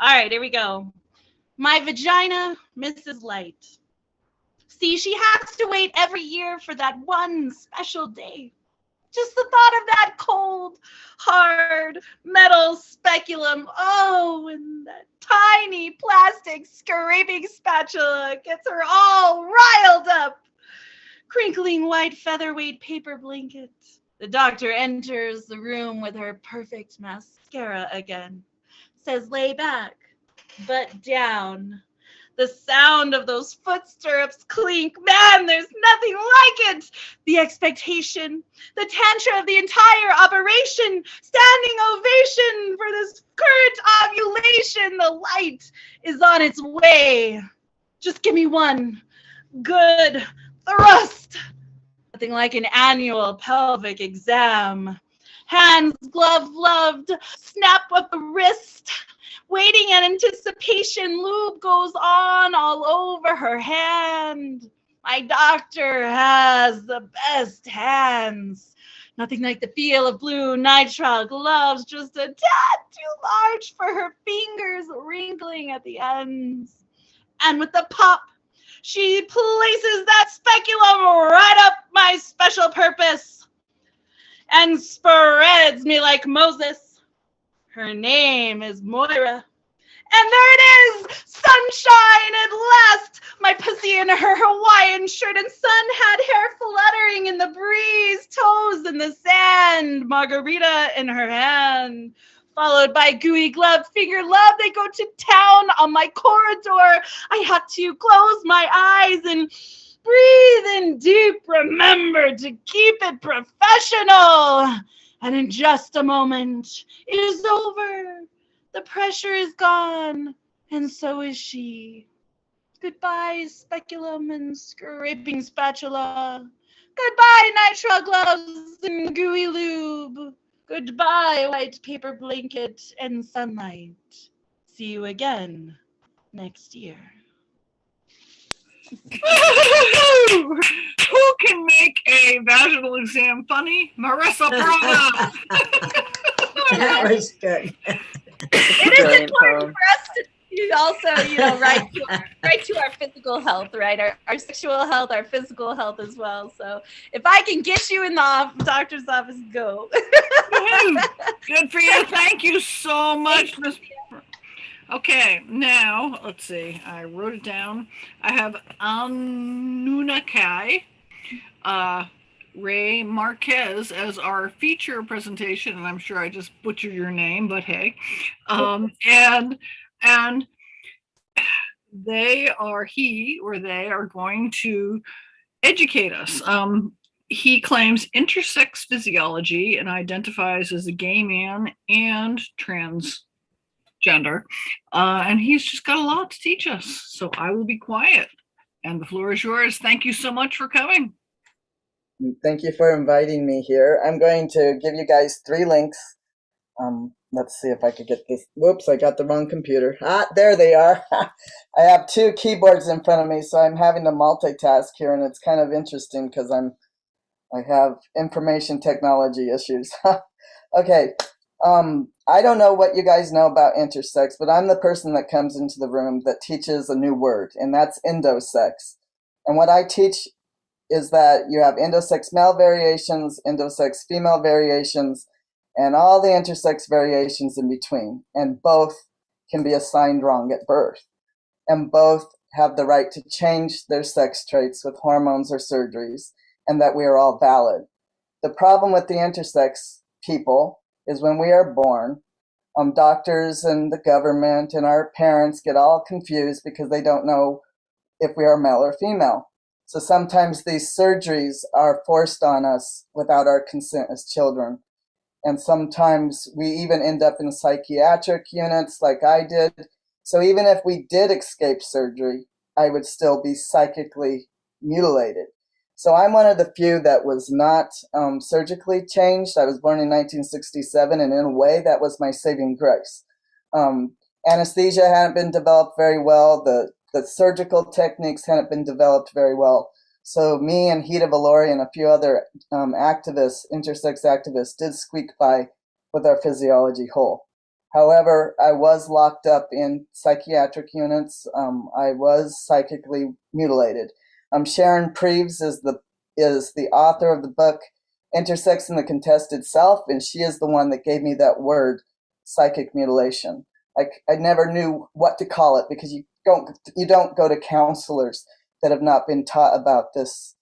right, here we go. My vagina, Mrs. Light. See, she has to wait every year for that one special day. Just the thought of that cold, hard metal speculum. Oh, and that tiny plastic scraping spatula gets her all riled up. Crinkling white featherweight paper blanket. The doctor enters the room with her perfect mascara again. Says, lay back, butt down. The sound of those foot stirrups clink. Man, there's nothing like it. The expectation, the tantra of the entire operation, standing ovation for this current ovulation. The light is on its way. Just give me one good thrust. Nothing like an annual pelvic exam. Hands glove-loved, snap of the wrist. Waiting in anticipation, lube goes on all over her hand. My doctor has the best hands. Nothing like the feel of blue nitrile gloves, just a tad too large for her fingers, wrinkling at the ends. And with the pop, she places that speculum right up my special purpose and spreads me like Moses. Her name is Moira. And there it is, sunshine at last. My pussy in her Hawaiian shirt and sun had hair fluttering in the breeze, toes in the sand, margarita in her hand, followed by gooey glove, finger love. They go to town on my corridor. I had to close my eyes and breathe in deep. Remember to keep it professional. And in just a moment, it is over. The pressure is gone, and so is she. Goodbye, speculum and scraping spatula. Goodbye, nitrile gloves and gooey lube. Goodbye, white paper blanket and sunlight. See you again next year. Who can make a vaginal exam funny? Marissa Prada. That was good. It is Brilliant important poem. for us to also, right to our physical health, right? Our sexual health, our physical health as well. So if I can get you in the doctor's office, go. Good for you. Thank you so much, Miss. Okay, now let's see. I wrote it down. I have Annunaki, Ray Marquez as our feature presentation, and I'm sure I just butchered your name, but hey, and they are going to educate us. He claims intersex physiology and identifies as a gay man and transgender, and he's just got a lot to teach us. So I will be quiet, and the floor is yours. Thank you so much for coming. Thank you for inviting me here. I'm going to give you guys 3 links. Let's see if I could get this. Whoops, I got the wrong computer. There they are. I have 2 keyboards in front of me, so I'm having to multitask here, and it's kind of interesting because I have information technology issues. Okay. I don't know what you guys know about intersex, but I'm the person that comes into the room that teaches a new word, and that's endosex. And what I teach is that you have endosex male variations, endosex female variations, and all the intersex variations in between. And both can be assigned wrong at birth. And both have the right to change their sex traits with hormones or surgeries, and that we are all valid. The problem with the intersex people is when we are born, doctors and the government and our parents get all confused because they don't know if we are male or female. So sometimes these surgeries are forced on us without our consent as children. And sometimes we even end up in psychiatric units like I did. So even if we did escape surgery, I would still be psychically mutilated. So I'm one of the few that was not surgically changed. I was born in 1967, and in a way, that was my saving grace. Anesthesia hadn't been developed very well. The surgical techniques hadn't been developed very well. So me and Rita Valori and a few other activists, intersex activists, did squeak by with our physiology whole. However, I was locked up in psychiatric units. I was psychically mutilated. Sharon Preeves is the author of the book Intersex and the Contested Self, and she is the one that gave me that word, psychic mutilation. I never knew what to call it because you don't go to counselors that have not been taught about this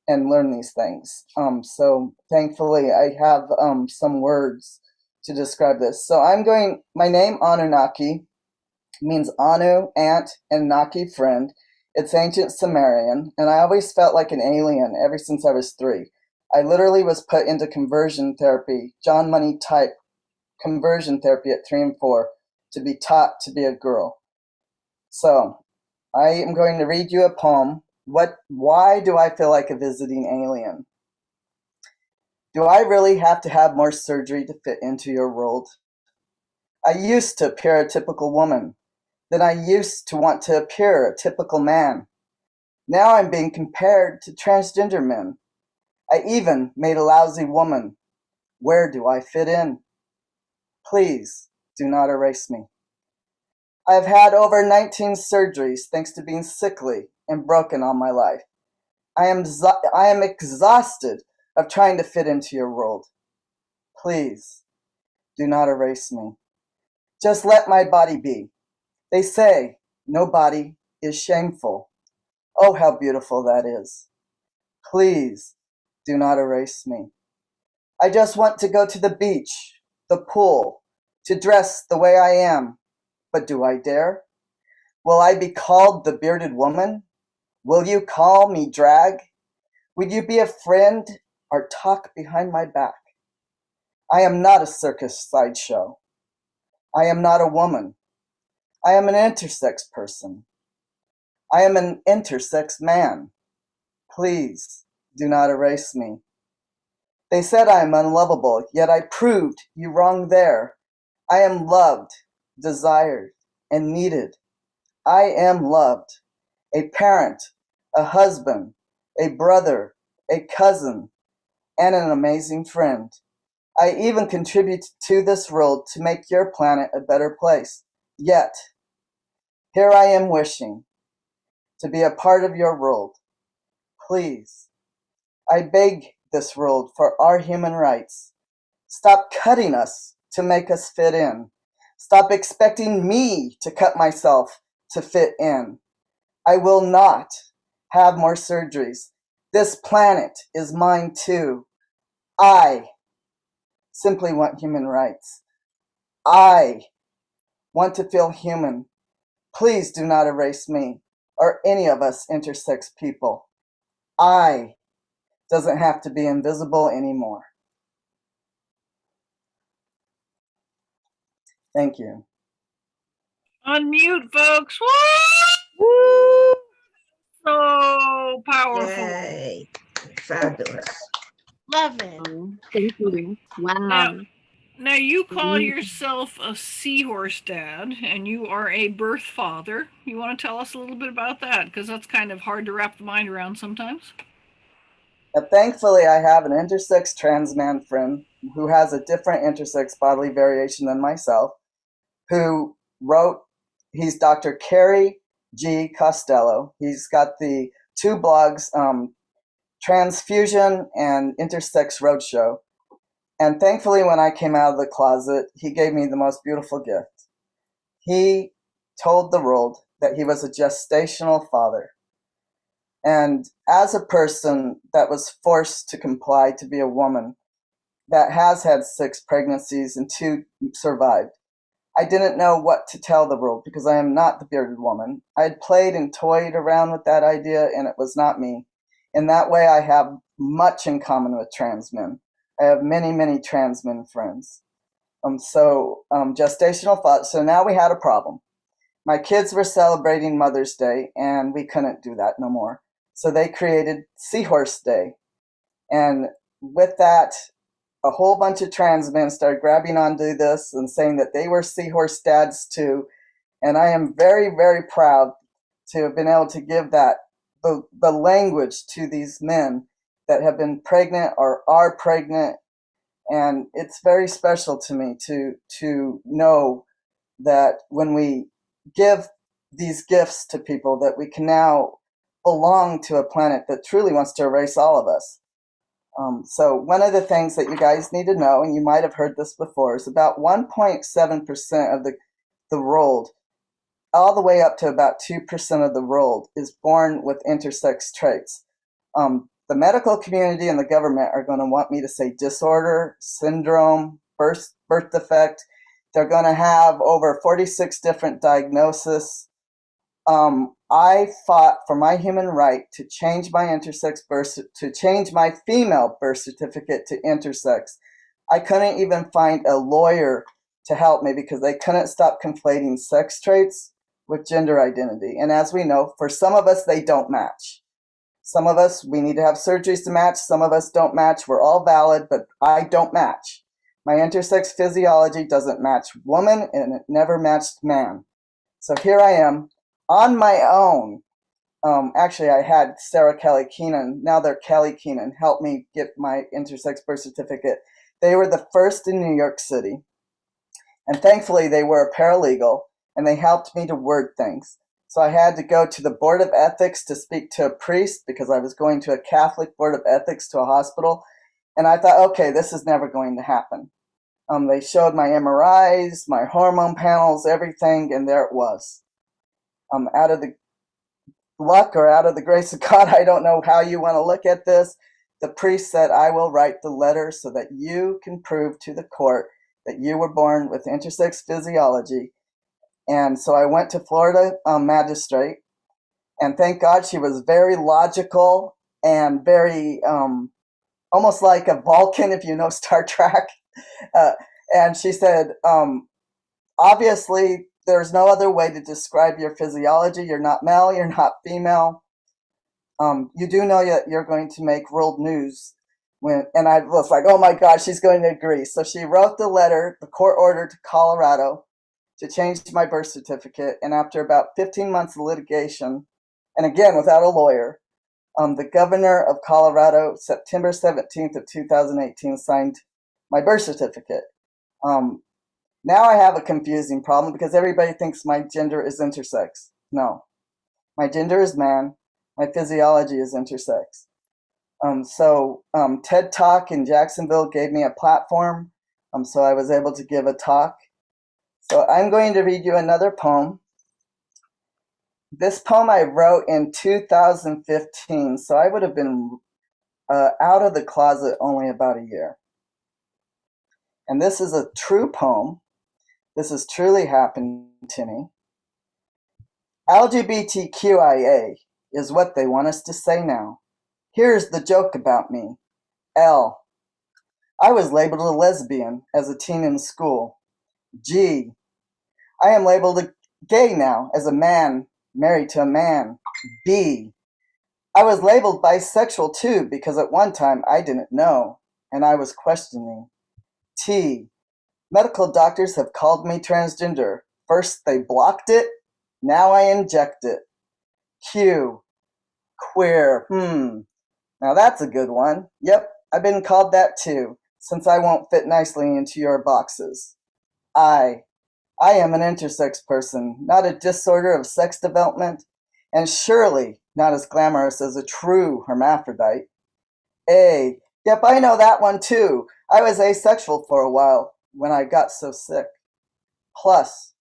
and learn these things. So thankfully, I have some words to describe this. So my name, Annunaki, means Anu, aunt, and Naki, friend. It's ancient Sumerian, and I always felt like an alien ever since I was 3. I literally was put into conversion therapy, John Money type conversion therapy at 3 and 4, to be taught to be a girl. So I am going to read you a poem. Why do I feel like a visiting alien? Do I really have to have more surgery to fit into your world? I used to appear a typical woman. Then I used to want to appear a typical man. Now I'm being compared to transgender men. I even made a lousy woman. Where do I fit in? Please do not erase me. I've had over 19 surgeries thanks to being sickly and broken all my life. I am exhausted of trying to fit into your world. Please do not erase me. Just let my body be. They say no body is shameful. Oh, how beautiful that is. Please do not erase me. I just want to go to the beach, the pool, to dress the way I am. But do I dare? Will I be called the bearded woman? Will you call me drag? Would you be a friend or talk behind my back? I am not a circus sideshow. I am not a woman. I am an intersex person. I am an intersex man. Please do not erase me. They said I am unlovable, yet I proved you wrong there. I am loved, desired, and needed. I am loved. A parent, a husband, a brother, a cousin. and an amazing friend. I even contribute to this world to make your planet a better place. Yet, here I am wishing to be a part of your world. Please, I beg this world for our human rights. Stop cutting us to make us fit in. Stop expecting me to cut myself to fit in. I will not have more surgeries. This planet is mine too. I simply want human rights. I want to feel human. Please do not erase me or any of us intersex people. I doesn't have to be invisible anymore. Thank you. Unmute, folks. Woo! Woo! So powerful. Yay. Fabulous. Love it. Thank you. Wow. Now you call yourself a seahorse dad, and you are a birth father. You want to tell us a little bit about that? Because that's kind of hard to wrap the mind around sometimes. Thankfully, I have an intersex trans man friend who has a different intersex bodily variation than myself, who wrote, he's Dr. Kerry G. Costello. He's got the two blogs, Transfusion and Intersex Roadshow. And thankfully, when I came out of the closet, he gave me the most beautiful gift. He told the world that he was a gestational father. And as a person that was forced to comply to be a woman that has had 6 pregnancies and 2 survived, I didn't know what to tell the world because I am not the bearded woman. I had played and toyed around with that idea, and it was not me. In that way, I have much in common with trans men. I have many, many trans men friends. Gestational father. So now we had a problem. My kids were celebrating Mother's Day, and we couldn't do that no more. So they created Seahorse Day. And with that, a whole bunch of trans men started grabbing onto this and saying that they were seahorse dads too. And I am very, very proud to have been able to give that the language to these men that have been pregnant or are pregnant. And it's very special to me to know that when we give these gifts to people, that we can now belong to a planet that truly wants to erase all of us. So one of the things that you guys need to know, and you might have heard this before, is about 1.7% of the world, all the way up to about 2% of the world, is born with intersex traits. The medical community and the government are going to want me to say disorder, syndrome, birth defect. They're going to have over 46 different diagnoses. I fought for my human right to change my to change my female birth certificate to intersex. I couldn't even find a lawyer to help me because they couldn't stop conflating sex traits with gender identity. And as we know, for some of us, they don't match. Some of us, we need to have surgeries to match. Some of us don't match. We're all valid, but I don't match. My intersex physiology doesn't match woman, and it never matched man. So here I am on my own. Actually, I had Sarah Kelly Keenan, now they're Kelly Keenan, help me get my intersex birth certificate. They were the first in New York City. And thankfully, they were a paralegal, and they helped me to word things. So I had to go to the Board of Ethics to speak to a priest because I was going to a Catholic Board of Ethics to a hospital. And I thought, okay, this is never going to happen. They showed my MRIs, my hormone panels, everything, and there it was. Out of the luck or out of the grace of God, I don't know how you want to look at this. The priest said, I will write the letter so that you can prove to the court that you were born with intersex physiology. And so I went to Florida magistrate, and thank God she was very logical and very almost like a Vulcan, if you know Star Trek. And she said, obviously, there's no other way to describe your physiology. You're not male, you're not female. You do know that you're going to make world news. And I was like, oh my God, she's going to agree. So she wrote the letter, the court order to Colorado to change my birth certificate. And after about 15 months of litigation, and again, without a lawyer, The governor of Colorado, September 17th of 2018, signed my birth certificate. Now I have a confusing problem because everybody thinks my gender is intersex. No, my gender is man. My physiology is intersex. TED Talk in Jacksonville gave me a platform, so I was able to give a talk. So I'm going to read you another poem. This poem I wrote in 2015, so I would have been out of the closet only about a year. And this is a true poem. This has truly happened to me. LGBTQIA is what they want us to say now. Here's the joke about me. L. I was labeled a lesbian as a teen in school. G. I am labeled a gay now as a man married to a man. B. I was labeled bisexual too because at one time I didn't know and I was questioning. T. Medical doctors have called me transgender. First they blocked it, now I inject it. Q. Queer. Now that's a good one. Yep, I've been called that too, since I won't fit nicely into your boxes. I am an intersex person, not a disorder of sex development, and surely not as glamorous as a true hermaphrodite. A. Yep, I know that one too. I was asexual for a while when I got so sick. Plus,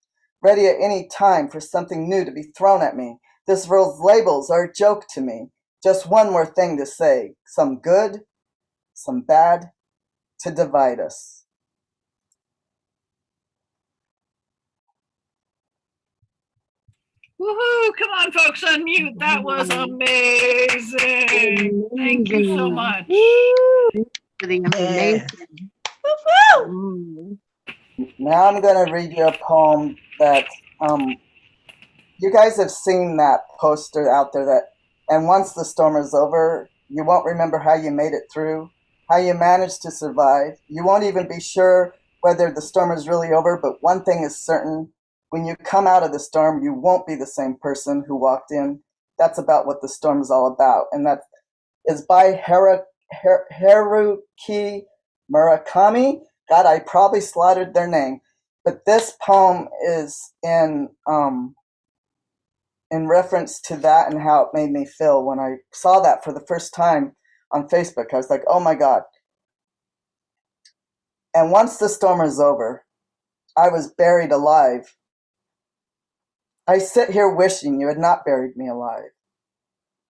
ready at any time for something new to be thrown at me. This world's labels are a joke to me. Just one more thing to say. Some good, some bad, to divide us. Woohoo! Come on, folks, unmute. That was amazing. Thank you so much. Yeah. Now I'm going to read you a poem that you guys have seen that poster out there that, and once the storm is over, you won't remember how you made it through, how you managed to survive. You won't even be sure whether the storm is really over, but one thing is certain. When you come out of the storm, you won't be the same person who walked in. That's about what the storm is all about. And that is by Haruki Murakami. God, I probably slaughtered their name. But this poem is in reference to that and how it made me feel when I saw that for the first time on Facebook. I was like, oh my God. And once the storm is over, I was buried alive. I sit here wishing you had not buried me alive.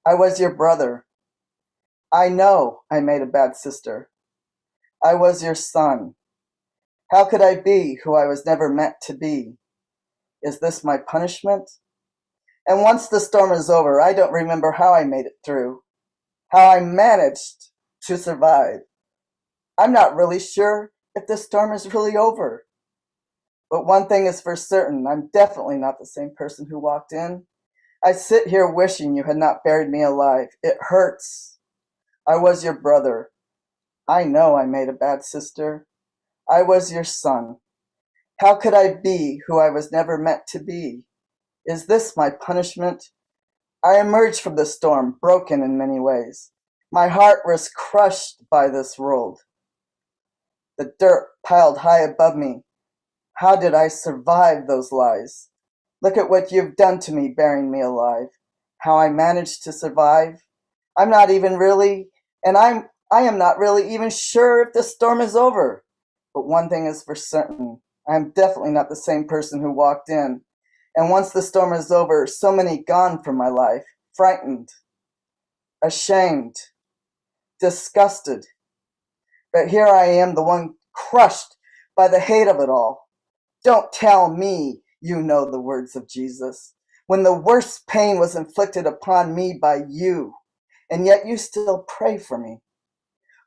I was your brother. I know I made a bad sister. I was your son. How could I be who I was never meant to be? Is this my punishment? And once the storm is over, I don't remember how I made it through, how I managed to survive. I'm not really sure if the storm is really over. But one thing is for certain, I'm definitely not the same person who walked in. I sit here wishing you had not buried me alive. It hurts. I was your brother. I know I made a bad sister. I was your son. How could I be who I was never meant to be? Is this my punishment? I emerged from the storm, broken in many ways. My heart was crushed by this world. The dirt piled high above me. How did I survive those lies? Look at what you've done to me, burying me alive. How I managed to survive. I'm not even really, and I am not really even sure if the storm is over. But one thing is for certain. I am definitely not the same person who walked in. And once the storm is over, so many gone from my life, frightened, ashamed, disgusted. But here I am, the one crushed by the hate of it all. Don't tell me you know the words of Jesus, when the worst pain was inflicted upon me by you, and yet you still pray for me.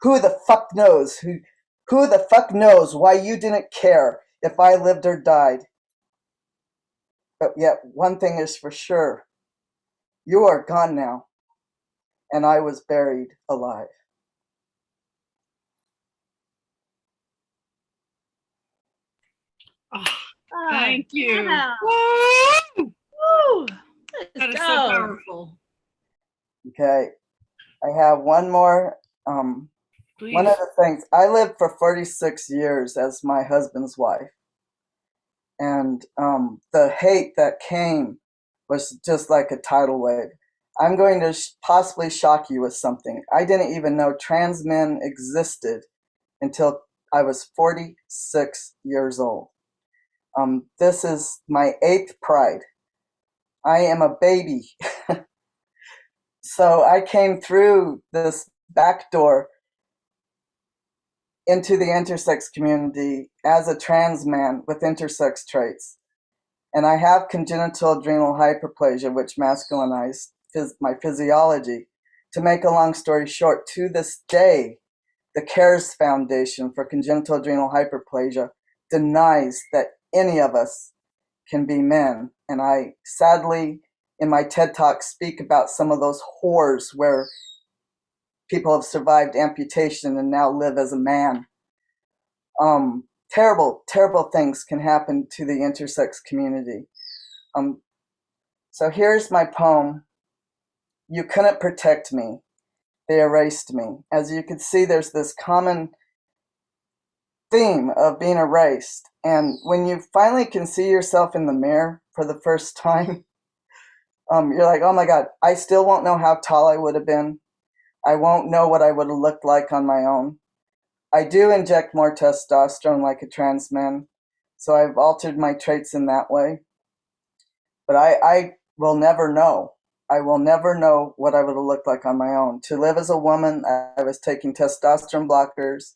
Who the fuck knows who the fuck knows why you didn't care if I lived or died? But yet one thing is for sure. You are gone now, and I was buried alive. Oh, thank you. Yeah. Woo! Woo! That is Let's so go. powerful. Okay. I have one more. Please. One of the things, I lived for 46 years as my husband's wife. And the hate that came was just like a tidal wave. I'm going to possibly shock you with something. I didn't even know trans men existed until I was 46 years old. This is my 8th pride. I am a baby. So I came through this back door into the intersex community as a trans man with intersex traits. And I have congenital adrenal hyperplasia, which masculinized my physiology. To make a long story short, to this day, the CARES Foundation for Congenital Adrenal Hyperplasia denies that any of us can be men. And I sadly, in my TED Talk, speak about some of those horrors where people have survived amputation and now live as a man. Terrible, terrible things can happen to the intersex community. So here's my poem. You couldn't protect me. They erased me. As you can see, there's this common theme of being erased. And when you finally can see yourself in the mirror for the first time, you're like, oh my God, I still won't know how tall I would have been. I won't know what I would have looked like on my own. I do inject more testosterone like a trans man, so I've altered my traits in that way. But I will never know. I will never know what I would have looked like on my own. To live as a woman, I was taking testosterone blockers.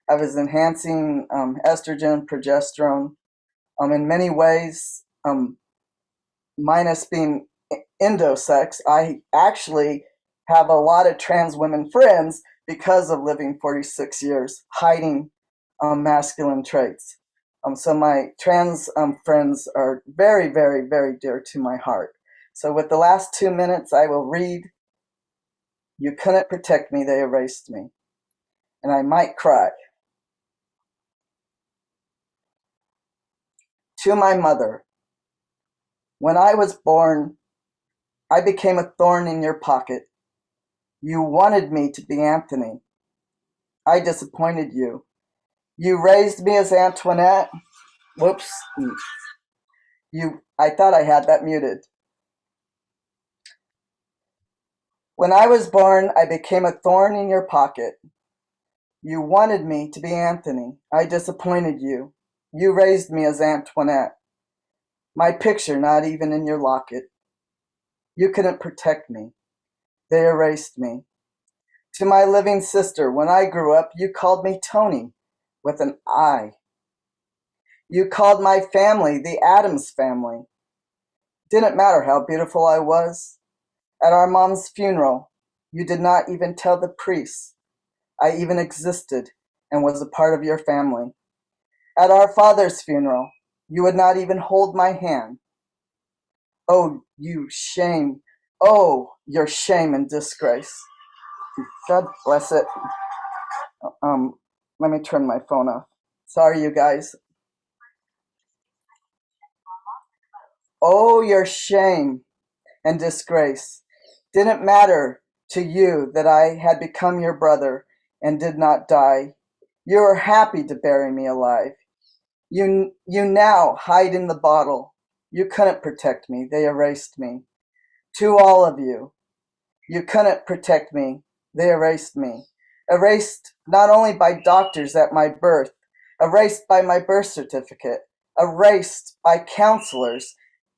I was enhancing estrogen, progesterone. In many ways, minus being endosex, I actually have a lot of trans women friends because of living 46 years hiding masculine traits. So my trans friends are very, very, very dear to my heart. So with the last 2 minutes, I will read, you couldn't protect me, they erased me. And I might cry. To my mother, when I was born, I became a thorn in your pocket. You wanted me to be Anthony. I disappointed you. You raised me as Antoinette. Whoops. I thought I had that muted. When I was born, I became a thorn in your pocket. You wanted me to be Anthony. I disappointed you. You raised me as Antoinette. My picture not even in your locket. You couldn't protect me. They erased me. To my living sister, when I grew up, you called me Tony with an I. You called my family the Addams family. Didn't matter how beautiful I was. At our mom's funeral, you did not even tell the priest I even existed and was a part of your family. At our father's funeral, you would not even hold my hand. Oh, you shame. Oh, your shame and disgrace. God bless it. Let me turn my phone off. Sorry, you guys. Oh, your shame and disgrace. Didn't matter to you that I had become your brother and did not die. You were happy to bury me alive. You now hide in the bottle. You couldn't protect me. They erased me. To all of you, you couldn't protect me. They erased me. Erased not only by doctors at my birth, erased by my birth certificate, erased by counselors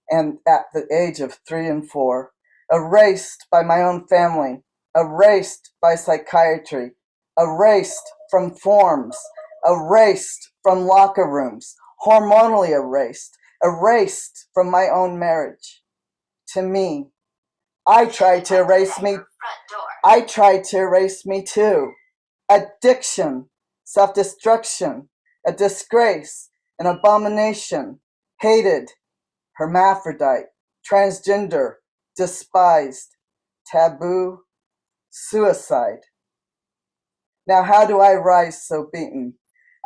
and at the age of 3 and 4, erased by my own family, erased by psychiatry, erased from forms, erased from locker rooms, hormonally erased, erased from my own marriage. To me, I tried to erase me. I tried to erase me too. Addiction, self-destruction, a disgrace, an abomination, hated, hermaphrodite, transgender, despised, taboo, suicide. Now how do I rise so beaten?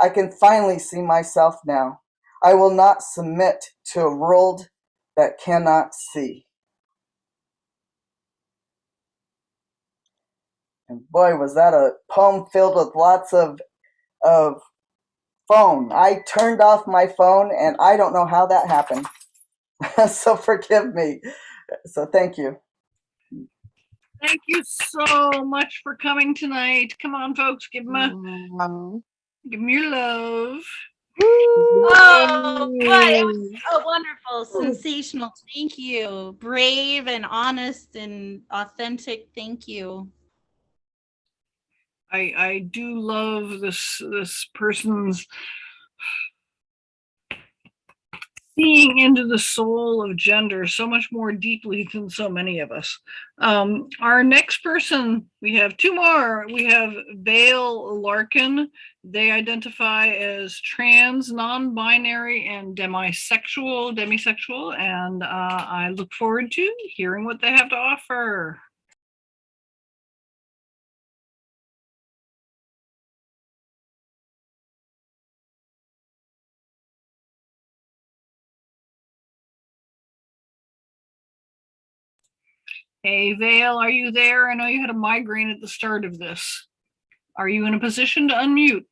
I can finally see myself now. I will not submit to a world that cannot see. And boy, was that a poem filled with lots of phone. I turned off my phone and I don't know how that happened. So forgive me. So thank you. Thank you so much for coming tonight. Come on, folks, give them your love. Oh, what? It was so wonderful, sensational. Thank you. Brave and honest and authentic. Thank you. I do love this person's seeing into the soul of gender so much more deeply than so many of us. Our next person, we have two more. We have Bale Larkin. They identify as trans, non-binary, and demisexual, and I look forward to hearing what they have to offer. Hey, Vale, are you there? I know you had a migraine at the start of this. Are you in a position to unmute?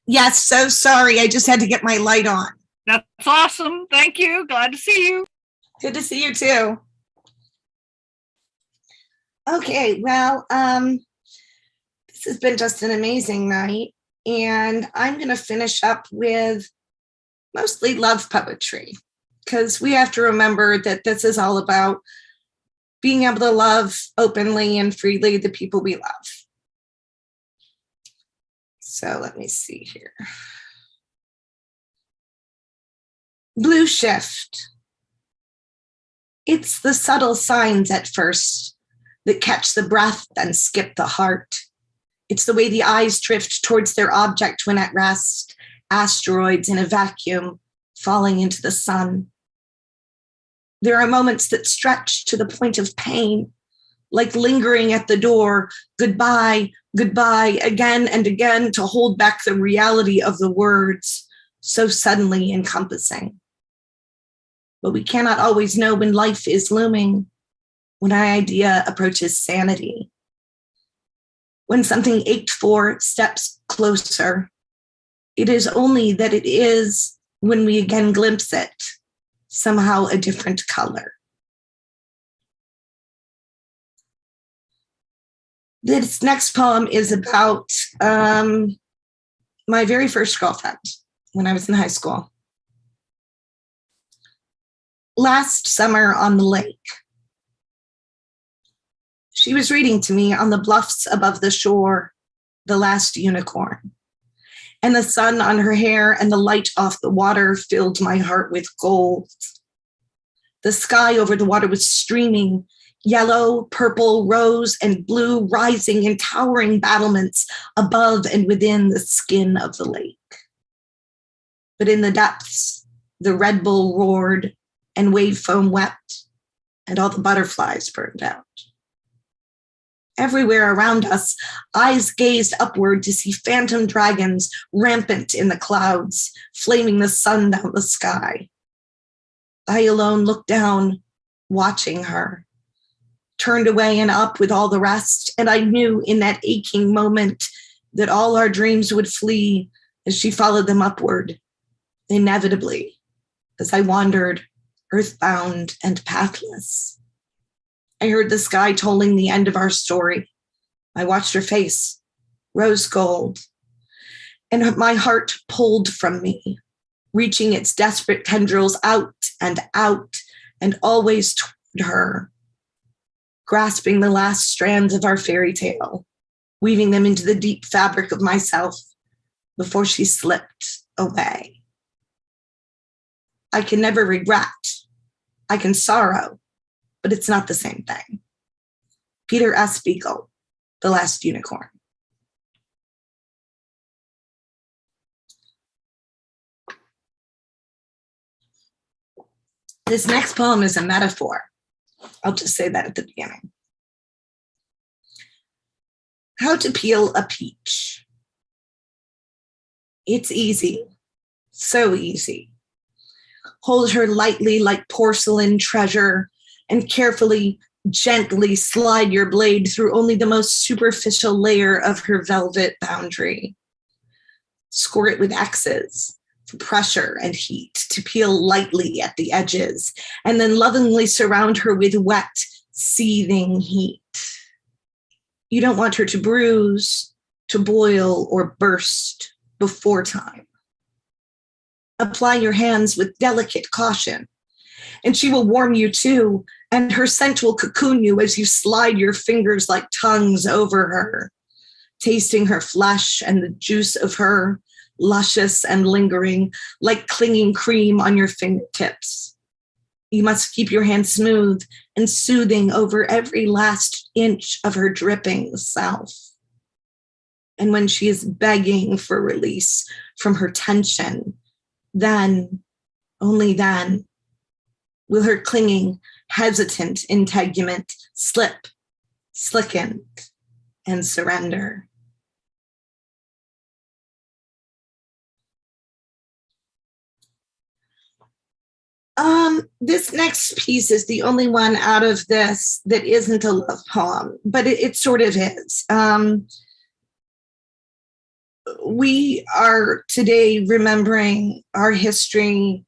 Yes, so sorry. I just had to get my light on. That's awesome. Thank you. Glad to see you. Good to see you too. Okay, well, this has been just an amazing night, and I'm going to finish up with mostly love poetry, because we have to remember that this is all about being able to love openly and freely the people we love. So let me see here. Blue shift. It's the subtle signs at first that catch the breath, then skip the heart. It's the way the eyes drift towards their object when at rest, asteroids in a vacuum falling into the sun. There are moments that stretch to the point of pain, like lingering at the door, goodbye, goodbye, again and again, to hold back the reality of the words, so suddenly encompassing. But we cannot always know when life is looming, when our idea approaches sanity. When something ached for steps closer, it is only that it is, when we again glimpse it, somehow a different color. This next poem is about my very first girlfriend when I was in high school. Last summer on the lake, she was reading to me on the bluffs above the shore, The Last Unicorn. And the sun on her hair and the light off the water filled my heart with gold. The sky over the water was streaming, yellow, purple, rose, and blue, rising in towering battlements above and within the skin of the lake. But in the depths, the Red Bull roared and wave foam wept, and all the butterflies burned out. Everywhere around us, eyes gazed upward to see phantom dragons rampant in the clouds, flaming the sun down the sky. I alone looked down, watching her, turned away and up with all the rest, and I knew in that aching moment that all our dreams would flee as she followed them upward, inevitably, as I wandered, earthbound and pathless. I heard the sky tolling the end of our story. I watched her face, rose gold, and my heart pulled from me, reaching its desperate tendrils out, and always toward her, grasping the last strands of our fairy tale, weaving them into the deep fabric of myself before she slipped away. I can never regret. I can sorrow, but it's not the same thing. Peter S. Beagle, The Last Unicorn. This next poem is a metaphor. I'll just say that at the beginning. How to peel a peach. It's easy, so easy. Hold her lightly like porcelain treasure and carefully gently slide your blade through only the most superficial layer of her velvet boundary. Score it with X's for pressure and heat to peel lightly at the edges, and then lovingly surround her with wet, seething heat. You don't want her to bruise, to boil, or burst before time. Apply your hands with delicate caution, and she will warm you too, and her scent will cocoon you as you slide your fingers like tongues over her, tasting her flesh and the juice of her, luscious and lingering, like clinging cream on your fingertips. You must keep your hand smooth and soothing over every last inch of her dripping self. And when she is begging for release from her tension, then, only then, will her clinging, hesitant integument slip, slicken, and surrender. This next piece is the only one out of this that isn't a love poem, but it sort of is. We are today remembering our history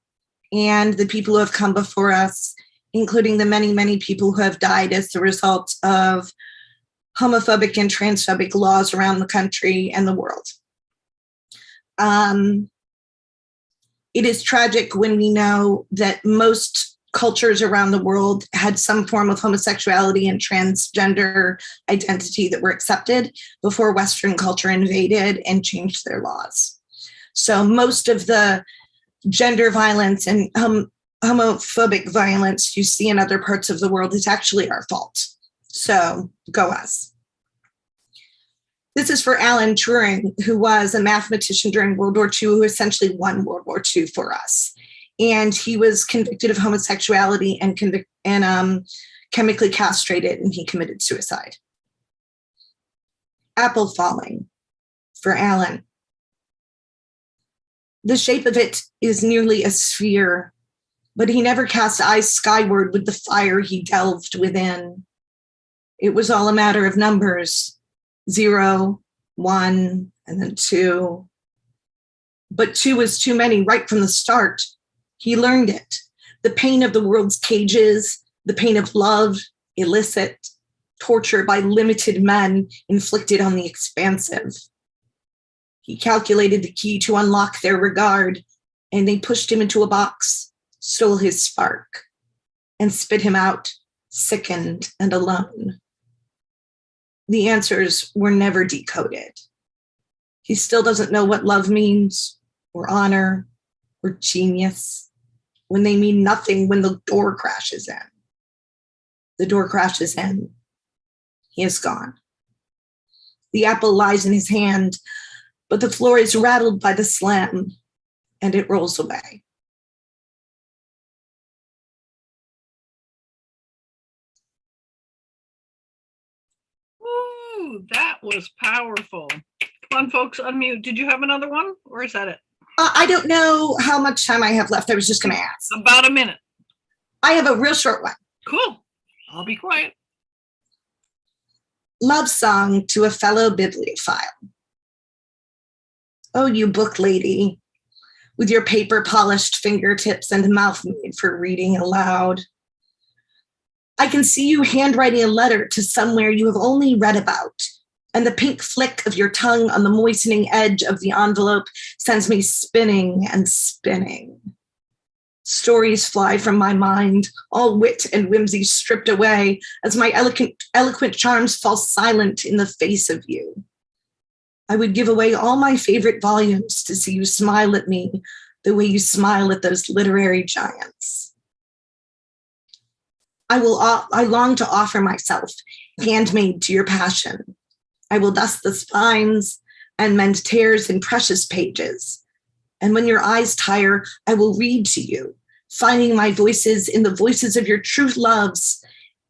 and the people who have come before us, including the many, many people who have died as a result of homophobic and transphobic laws around the country and the world. It is tragic when we know that most cultures around the world had some form of homosexuality and transgender identity that were accepted before Western culture invaded and changed their laws. So most of the gender violence and homophobic violence you see in other parts of the world is actually our fault. So go us. This is for Alan Turing, who was a mathematician during World War II, who essentially won World War II for us. And he was convicted of homosexuality and chemically castrated, and he committed suicide. Apple falling for Alan. The shape of it is nearly a sphere, but he never cast eyes skyward with the fire he delved within. It was all a matter of numbers. 0, 1, and then 2. But 2 was too many right from the start. He learned it. The pain of the world's cages, the pain of love, illicit, torture by limited men inflicted on the expansive. He calculated the key to unlock their regard, and they pushed him into a box, stole his spark, and spit him out, sickened and alone. The answers were never decoded. He still doesn't know what love means, or honor, or genius, when they mean nothing when the door crashes in. The door crashes in. He is gone. The apple lies in his hand, but the floor is rattled by the slam, and it rolls away. Ooh, that was powerful. Come on, folks, unmute. Did you have another one, or is that it? I don't know how much time I have left. I was just going to ask. About a minute. I have a real short one. Cool. I'll be quiet. Love song to a fellow bibliophile. Oh, you book lady, with your paper-polished fingertips and mouth made for reading aloud. I can see you handwriting a letter to somewhere you have only read about, and the pink flick of your tongue on the moistening edge of the envelope sends me spinning and spinning. Stories fly from my mind, all wit and whimsy stripped away, as my eloquent charms fall silent in the face of you. I would give away all my favorite volumes to see you smile at me the way you smile at those literary giants. I long to offer myself, handmade to your passion. I will dust the spines and mend tears in precious pages. And when your eyes tire, I will read to you, finding my voices in the voices of your true loves.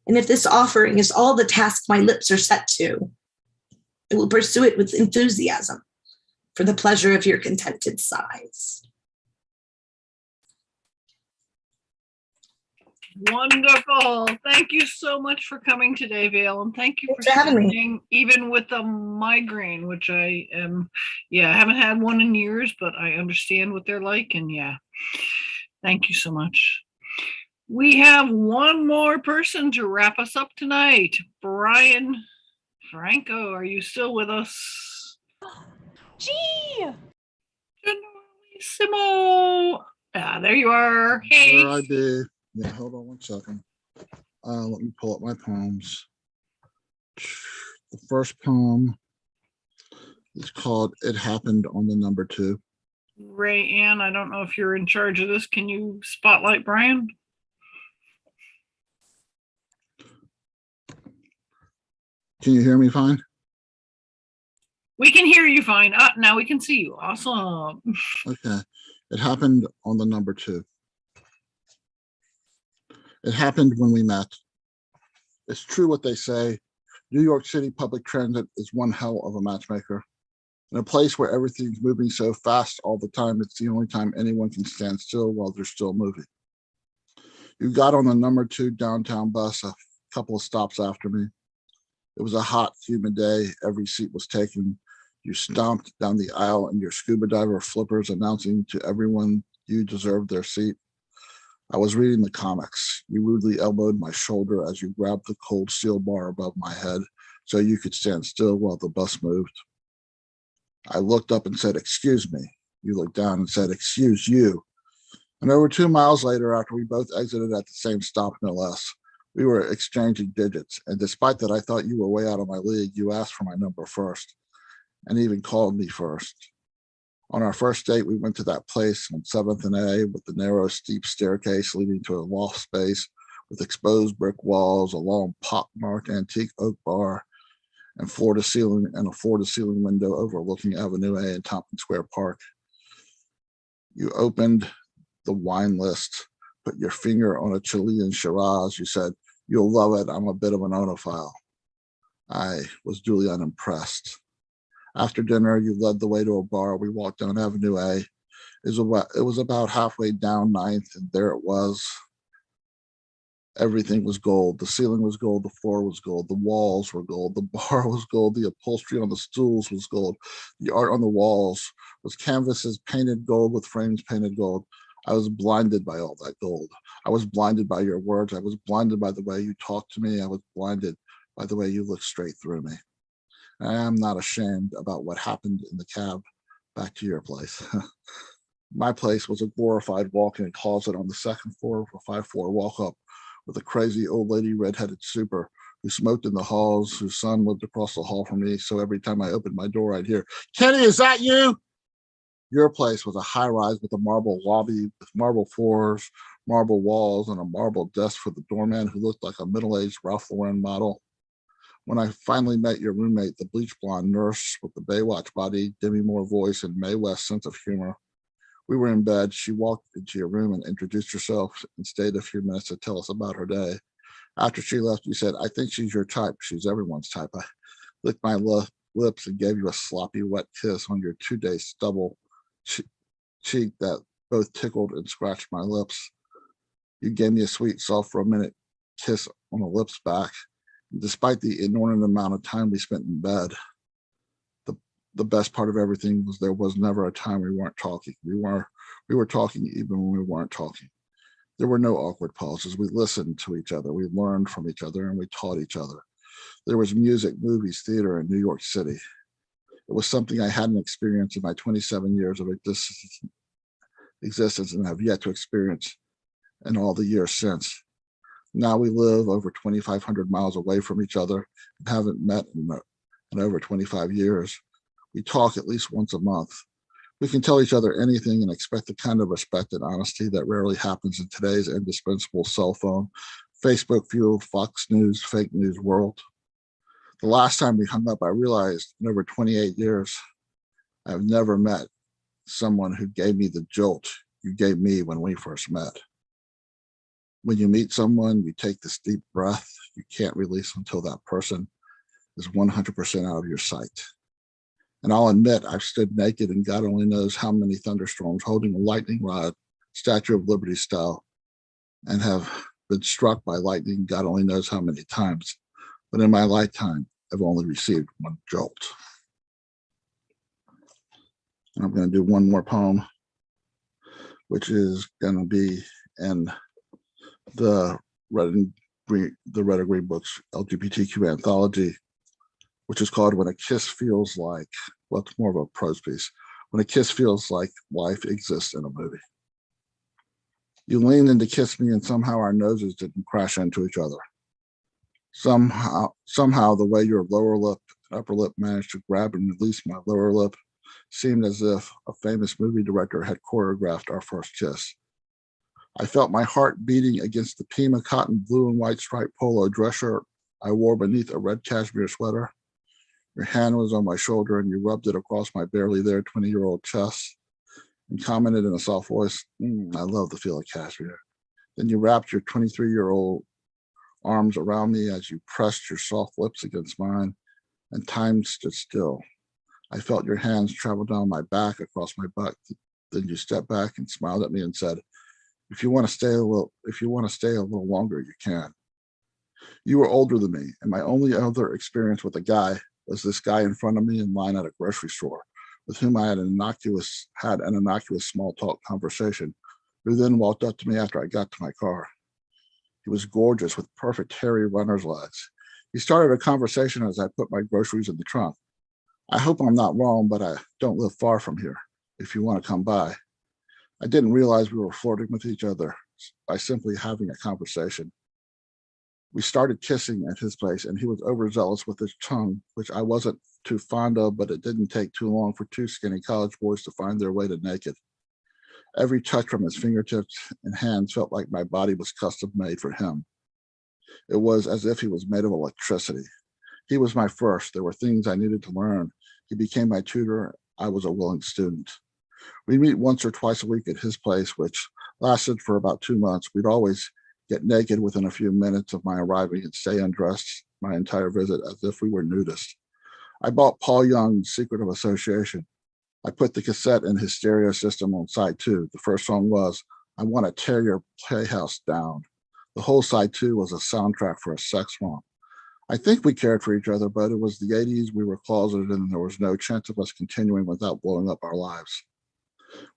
And if this offering is all the task my lips are set to, I will pursue it with enthusiasm for the pleasure of your contented sighs. Wonderful. Thank you so much for coming today, Vale, and thank you for Thanks for having me. staying even with the migraine, which I am, I haven't had one in years, but I understand what they're like, and thank you so much. We have one more person to wrap us up tonight. Brian Franco, are you still with us? Gee, Generalissimo. There you are. Hey. There I be. Yeah, hold on one second. Let me pull up my poems. The first poem is called It Happened on the Number 2. Ray Ann, I don't know if you're in charge of this. Can you spotlight Brian? Can you hear me fine? We can hear you fine. Now we can see you. Awesome. Okay. It happened on the number 2. It happened when we met. It's true what they say. New York City public transit is one hell of a matchmaker. In a place where everything's moving so fast all the time, it's the only time anyone can stand still while they're still moving. You got on the number 2 downtown bus a couple of stops after me. It was a hot, humid day. Every seat was taken. You stomped down the aisle in your scuba diver flippers, announcing to everyone you deserved their seat. I was reading the comics. You rudely elbowed my shoulder as you grabbed the cold steel bar above my head so you could stand still while the bus moved. I looked up and said, "Excuse me." You looked down and said, "Excuse you." And over 2 miles later, after we both exited at the same stop, no less, we were exchanging digits. And despite that, I thought you were way out of my league. You asked for my number first and even called me first. On our first date, we went to that place on 7th and A with the narrow, steep staircase leading to a loft space with exposed brick walls, a long pockmarked antique oak bar, and a floor-to-ceiling window overlooking Avenue A and Tompkins Square Park. You opened the wine list, put your finger on a Chilean Shiraz. You said, "You'll love it. I'm a bit of an onophile." I was duly unimpressed. After dinner, you led the way to a bar. We walked down Avenue A. It was about halfway down 9th, and there it was. Everything was gold. The ceiling was gold. The floor was gold. The walls were gold. The bar was gold. The upholstery on the stools was gold. The art on the walls was canvases painted gold with frames painted gold. I was blinded by all that gold. I was blinded by your words. I was blinded by the way you talked to me. I was blinded by the way you looked straight through me. I am not ashamed about what happened in the cab back to your place. My place was a glorified walk-in closet on the second floor of a 5-floor walk-up with a crazy old lady redheaded super who smoked in the halls, whose son lived across the hall from me. So every time I opened my door, I'd hear, "Kenny, is that you?" Your place was a high-rise with a marble lobby with marble floors, marble walls, and a marble desk for the doorman who looked like a middle-aged Ralph Lauren model. When I finally met your roommate, the bleach blonde nurse with the Baywatch body, Demi Moore voice, and Mae West sense of humor, we were in bed. She walked into your room and introduced herself and stayed a few minutes to tell us about her day. After she left, you said, "I think she's your type. She's everyone's type." I licked my lips and gave you a sloppy, wet kiss on your 2-day stubble cheek that both tickled and scratched my lips. You gave me a sweet, soft, romantic kiss on the lips back. Despite the inordinate amount of time we spent in bed, the best part of everything was there was never a time we weren't talking. We were talking even when we weren't talking. There were no awkward pauses. We listened to each other. We learned from each other, and we taught each other. There was music, movies, theater in New York City. It was something I hadn't experienced in my 27 years of existence and have yet to experience in all the years since. Now we live over 2,500 miles away from each other and haven't met in over 25 years. We talk at least once a month. We can tell each other anything and expect the kind of respect and honesty that rarely happens in today's indispensable cell phone, Facebook-fueled Fox News, fake news world. The last time we hung up, I realized in over 28 years, I've never met someone who gave me the jolt you gave me when we first met. When you meet someone, you take this deep breath you can't release until that person is 100% out of your sight. And I'll admit, I've stood naked in God only knows how many thunderstorms holding a lightning rod, Statue of Liberty style, and have been struck by lightning God only knows how many times, but in my lifetime, I've only received one jolt. And I'm going to do one more poem, which is going to be in the Red and Green Books LGBTQ anthology, which is called When a Kiss Feels Like, well, it's more of a prose piece. When a kiss feels like life exists in a movie. You leaned in to kiss me, and somehow our noses didn't crash into each other. Somehow the way your lower lip and upper lip managed to grab and release my lower lip seemed as if a famous movie director had choreographed our first kiss. I felt my heart beating against the Pima cotton blue and white striped polo dress shirt I wore beneath a red cashmere sweater. Your hand was on my shoulder and you rubbed it across my barely there 20-year-old chest and commented in a soft voice, I love the feel of cashmere. Then you wrapped your 23-year-old arms around me as you pressed your soft lips against mine, and time stood still. I felt your hands travel down my back across my butt. Then you stepped back and smiled at me and said, if you want to stay a little longer, you can. You were older than me, and my only other experience with a guy was this guy in front of me in line at a grocery store, with whom I had an innocuous small talk conversation, who then walked up to me after I got to my car. He was gorgeous with perfect hairy runner's legs. He started a conversation as I put my groceries in the trunk. I hope I'm not wrong, but I don't live far from here. If you want to come by. I didn't realize we were flirting with each other by simply having a conversation. We started kissing at his place, and he was overzealous with his tongue, which I wasn't too fond of, but it didn't take too long for two skinny college boys to find their way to naked. Every touch from his fingertips and hands felt like my body was custom made for him. It was as if he was made of electricity. He was my first. There were things I needed to learn. He became my tutor. I was a willing student. We'd meet once or twice a week at his place, which lasted for about 2 months. We'd always get naked within a few minutes of my arriving and stay undressed my entire visit as if we were nudists. I bought Paul Young's Secret of Association. I put the cassette in his stereo system on side 2. The first song was, I Want to Tear Your Playhouse Down. The whole side 2 was a soundtrack for a sex romp. I think we cared for each other, but it was the 80s, we were closeted, and there was no chance of us continuing without blowing up our lives.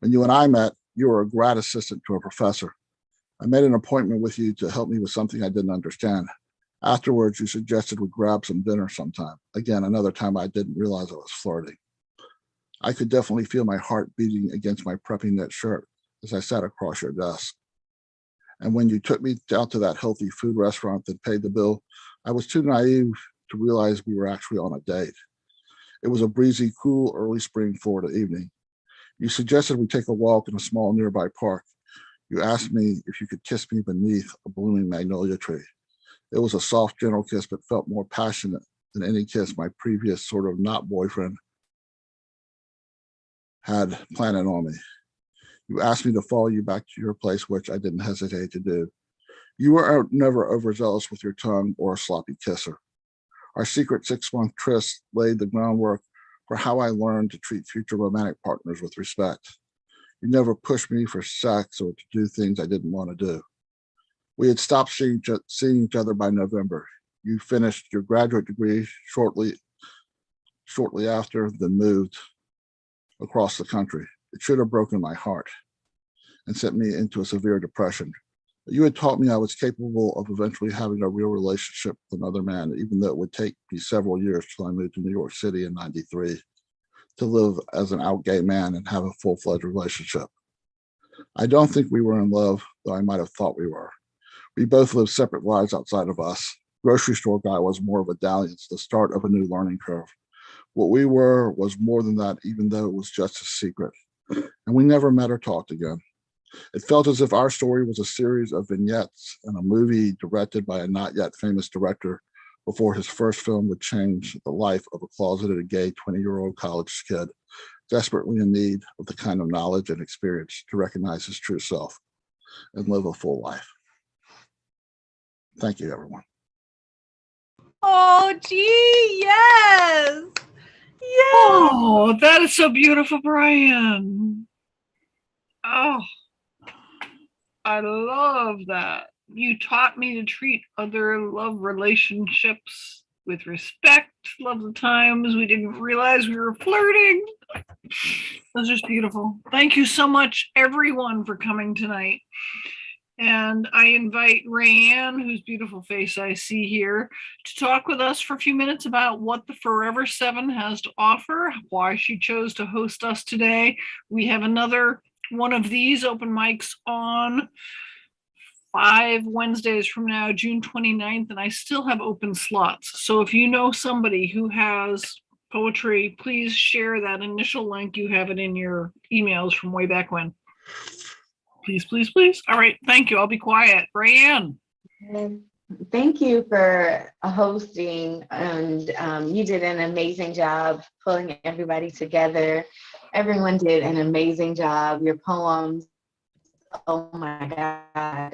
When you and I met, you were a grad assistant to a professor. I made an appointment with you to help me with something I didn't understand. Afterwards, you suggested we grab some dinner sometime. Again, another time I didn't realize I was flirting. I could definitely feel my heart beating against my preppy knit shirt as I sat across your desk. And when you took me out to that healthy food restaurant that paid the bill, I was too naive to realize we were actually on a date. It was a breezy, cool, early spring Florida evening. You suggested we take a walk in a small nearby park. You asked me if you could kiss me beneath a blooming magnolia tree. It was a soft, gentle kiss, but felt more passionate than any kiss my previous sort of not boyfriend had planted on me. You asked me to follow you back to your place, which I didn't hesitate to do. You were never overzealous with your tongue or a sloppy kisser. Our secret 6-month tryst laid the groundwork for how I learned to treat future romantic partners with respect. You never pushed me for sex or to do things I didn't want to do. We had stopped seeing each other by November. You finished your graduate degree shortly after, then moved across the country. It should have broken my heart and sent me into a severe depression. You had taught me I was capable of eventually having a real relationship with another man, even though it would take me several years till I moved to New York City in '93 to live as an out gay man and have a full-fledged relationship. I don't think we were in love, though I might have thought we were. We both lived separate lives outside of us. Grocery store guy was more of a dalliance, the start of a new learning curve. What we were was more than that, even though it was just a secret. And we never met or talked again. It felt as if our story was a series of vignettes in a movie directed by a not yet famous director before his first film would change the life of a closeted gay 20-year-old college kid, desperately in need of the kind of knowledge and experience to recognize his true self and live a full life. Thank you, everyone. Oh, gee, yes. Yes. Oh, that is so beautiful, Brian. Oh, I love that. you taught me to treat other love relationships with respect. Love the times we didn't realize we were flirting. That's just beautiful. Thank you so much, everyone, for coming tonight. And I invite Rayanne, whose beautiful face I see here, to talk with us for a few minutes about what the Forever 7 has to offer, why she chose to host us today. We have another one of these open mics on 5 Wednesdays from now, June 29th, and I still have open slots. So if you know somebody who has poetry, please share that initial link. You have it in your emails from way back when. Please, please, please. All right, thank you. I'll be quiet. Rayanne. Thank you for hosting, and you did an amazing job pulling everybody together. Everyone did an amazing job. Your poems, oh my God.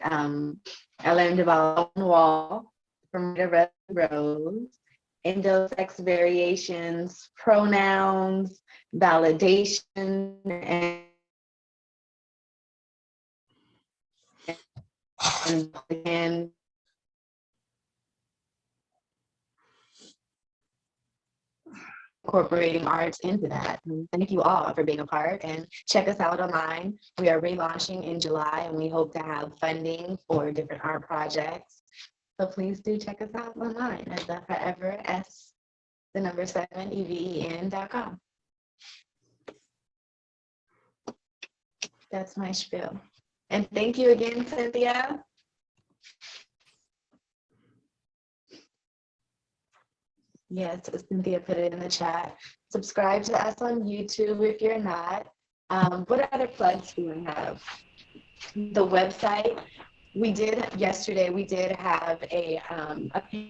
I learned about One Wall from Rita Rose, Indo-sex variations, pronouns, validation, and incorporating arts into that. Thank you all for being a part, and check us out online. We are relaunching in July, and we hope to have funding for different art projects. So please do check us out online at the Forever S, the number 7 EVEN.com. That's my spiel. And thank you again, Cynthia. Yes, Cynthia put it in the chat. Subscribe to us on YouTube if you're not. What other plugs do we have? The website. We did yesterday, we did have a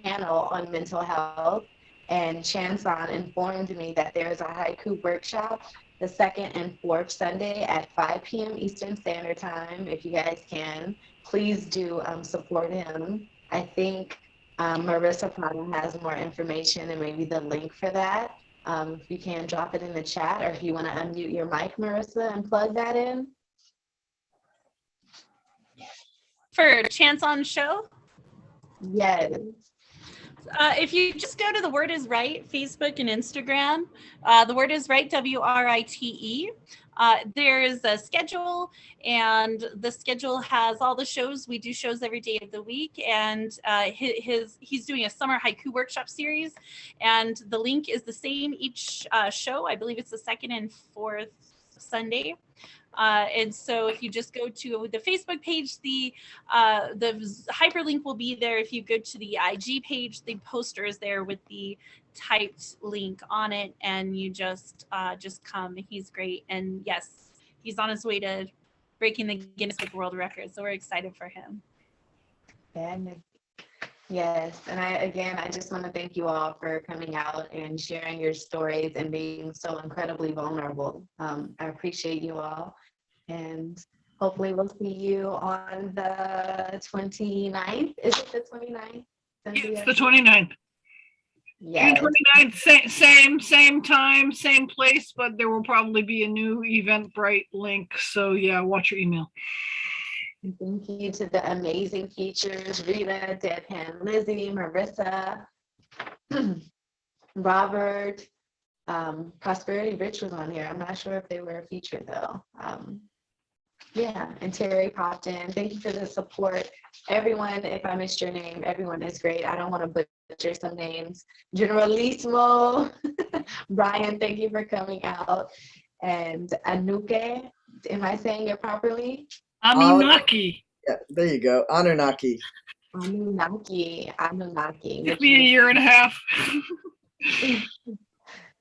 panel on mental health, and Chanson informed me that there's a haiku workshop the 2nd and 4th Sunday at 5 p.m. Eastern Standard Time. If you guys can, please do support him. I think Marissa probably has more information and maybe the link for that. If you can, drop it in the chat, or if you want to unmute your mic, Marissa, and plug that in. For Chance on Show? Yes. If you just go to The Word Is Right, Facebook and Instagram, The Word Is Right, WRITE. There is a schedule, and the schedule has all the shows. We do shows every day of the week, and he's doing a summer haiku workshop series, and the link is the same each show. I believe it's the 2nd and 4th Sunday. And so if you just go to the Facebook page, the hyperlink will be there. If you go to the IG page, the poster is there with the typed link on it, and you just come. He's great, and yes, he's on his way to breaking the Guinness Book World Record, so we're excited for him. Yes, and I just want to thank you all for coming out and sharing your stories and being so incredibly vulnerable. I appreciate you all, and hopefully we'll see you on the 29th. Is it the 29th? It's the 29th. Yes. June 29th, same time, same place, but there will probably be a new Eventbrite link. So yeah, watch your email. Thank you to the amazing features, Rita, Deadpan Lizzie, Marissa, Robert, Prosperity Rich was on here. I'm not sure if they were featured though. Yeah, and Terry popped in. Thank you for the support. Everyone, if I missed your name, everyone is great. I don't want to butcher some names. Generalissimo, Brian, thank you for coming out. And Annunaki, am I saying it properly? Annunaki. Yeah, there you go. Annunaki. Annunaki. Took me a year and a half.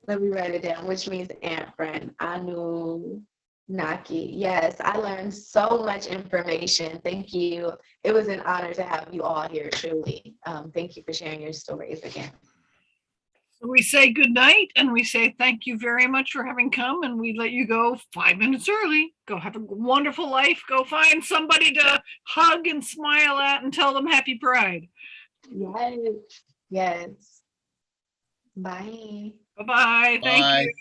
Let me write it down, which means aunt friend. Annunaki. Yes, I learned so much information. Thank you. It was an honor to have you all here, truly. Thank you for sharing your stories again. So we say good night, and we say thank you very much for having come, and we let you go 5 minutes early. Go have a wonderful life. Go find somebody to hug and smile at and tell them happy Pride. Yes. Yes. Bye. Bye-bye. Thank you.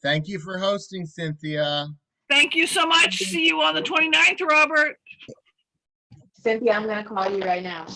Thank you for hosting, Cynthia. Thank you so much. See you on the 29th, Robert. Cynthia, I'm gonna call you right now.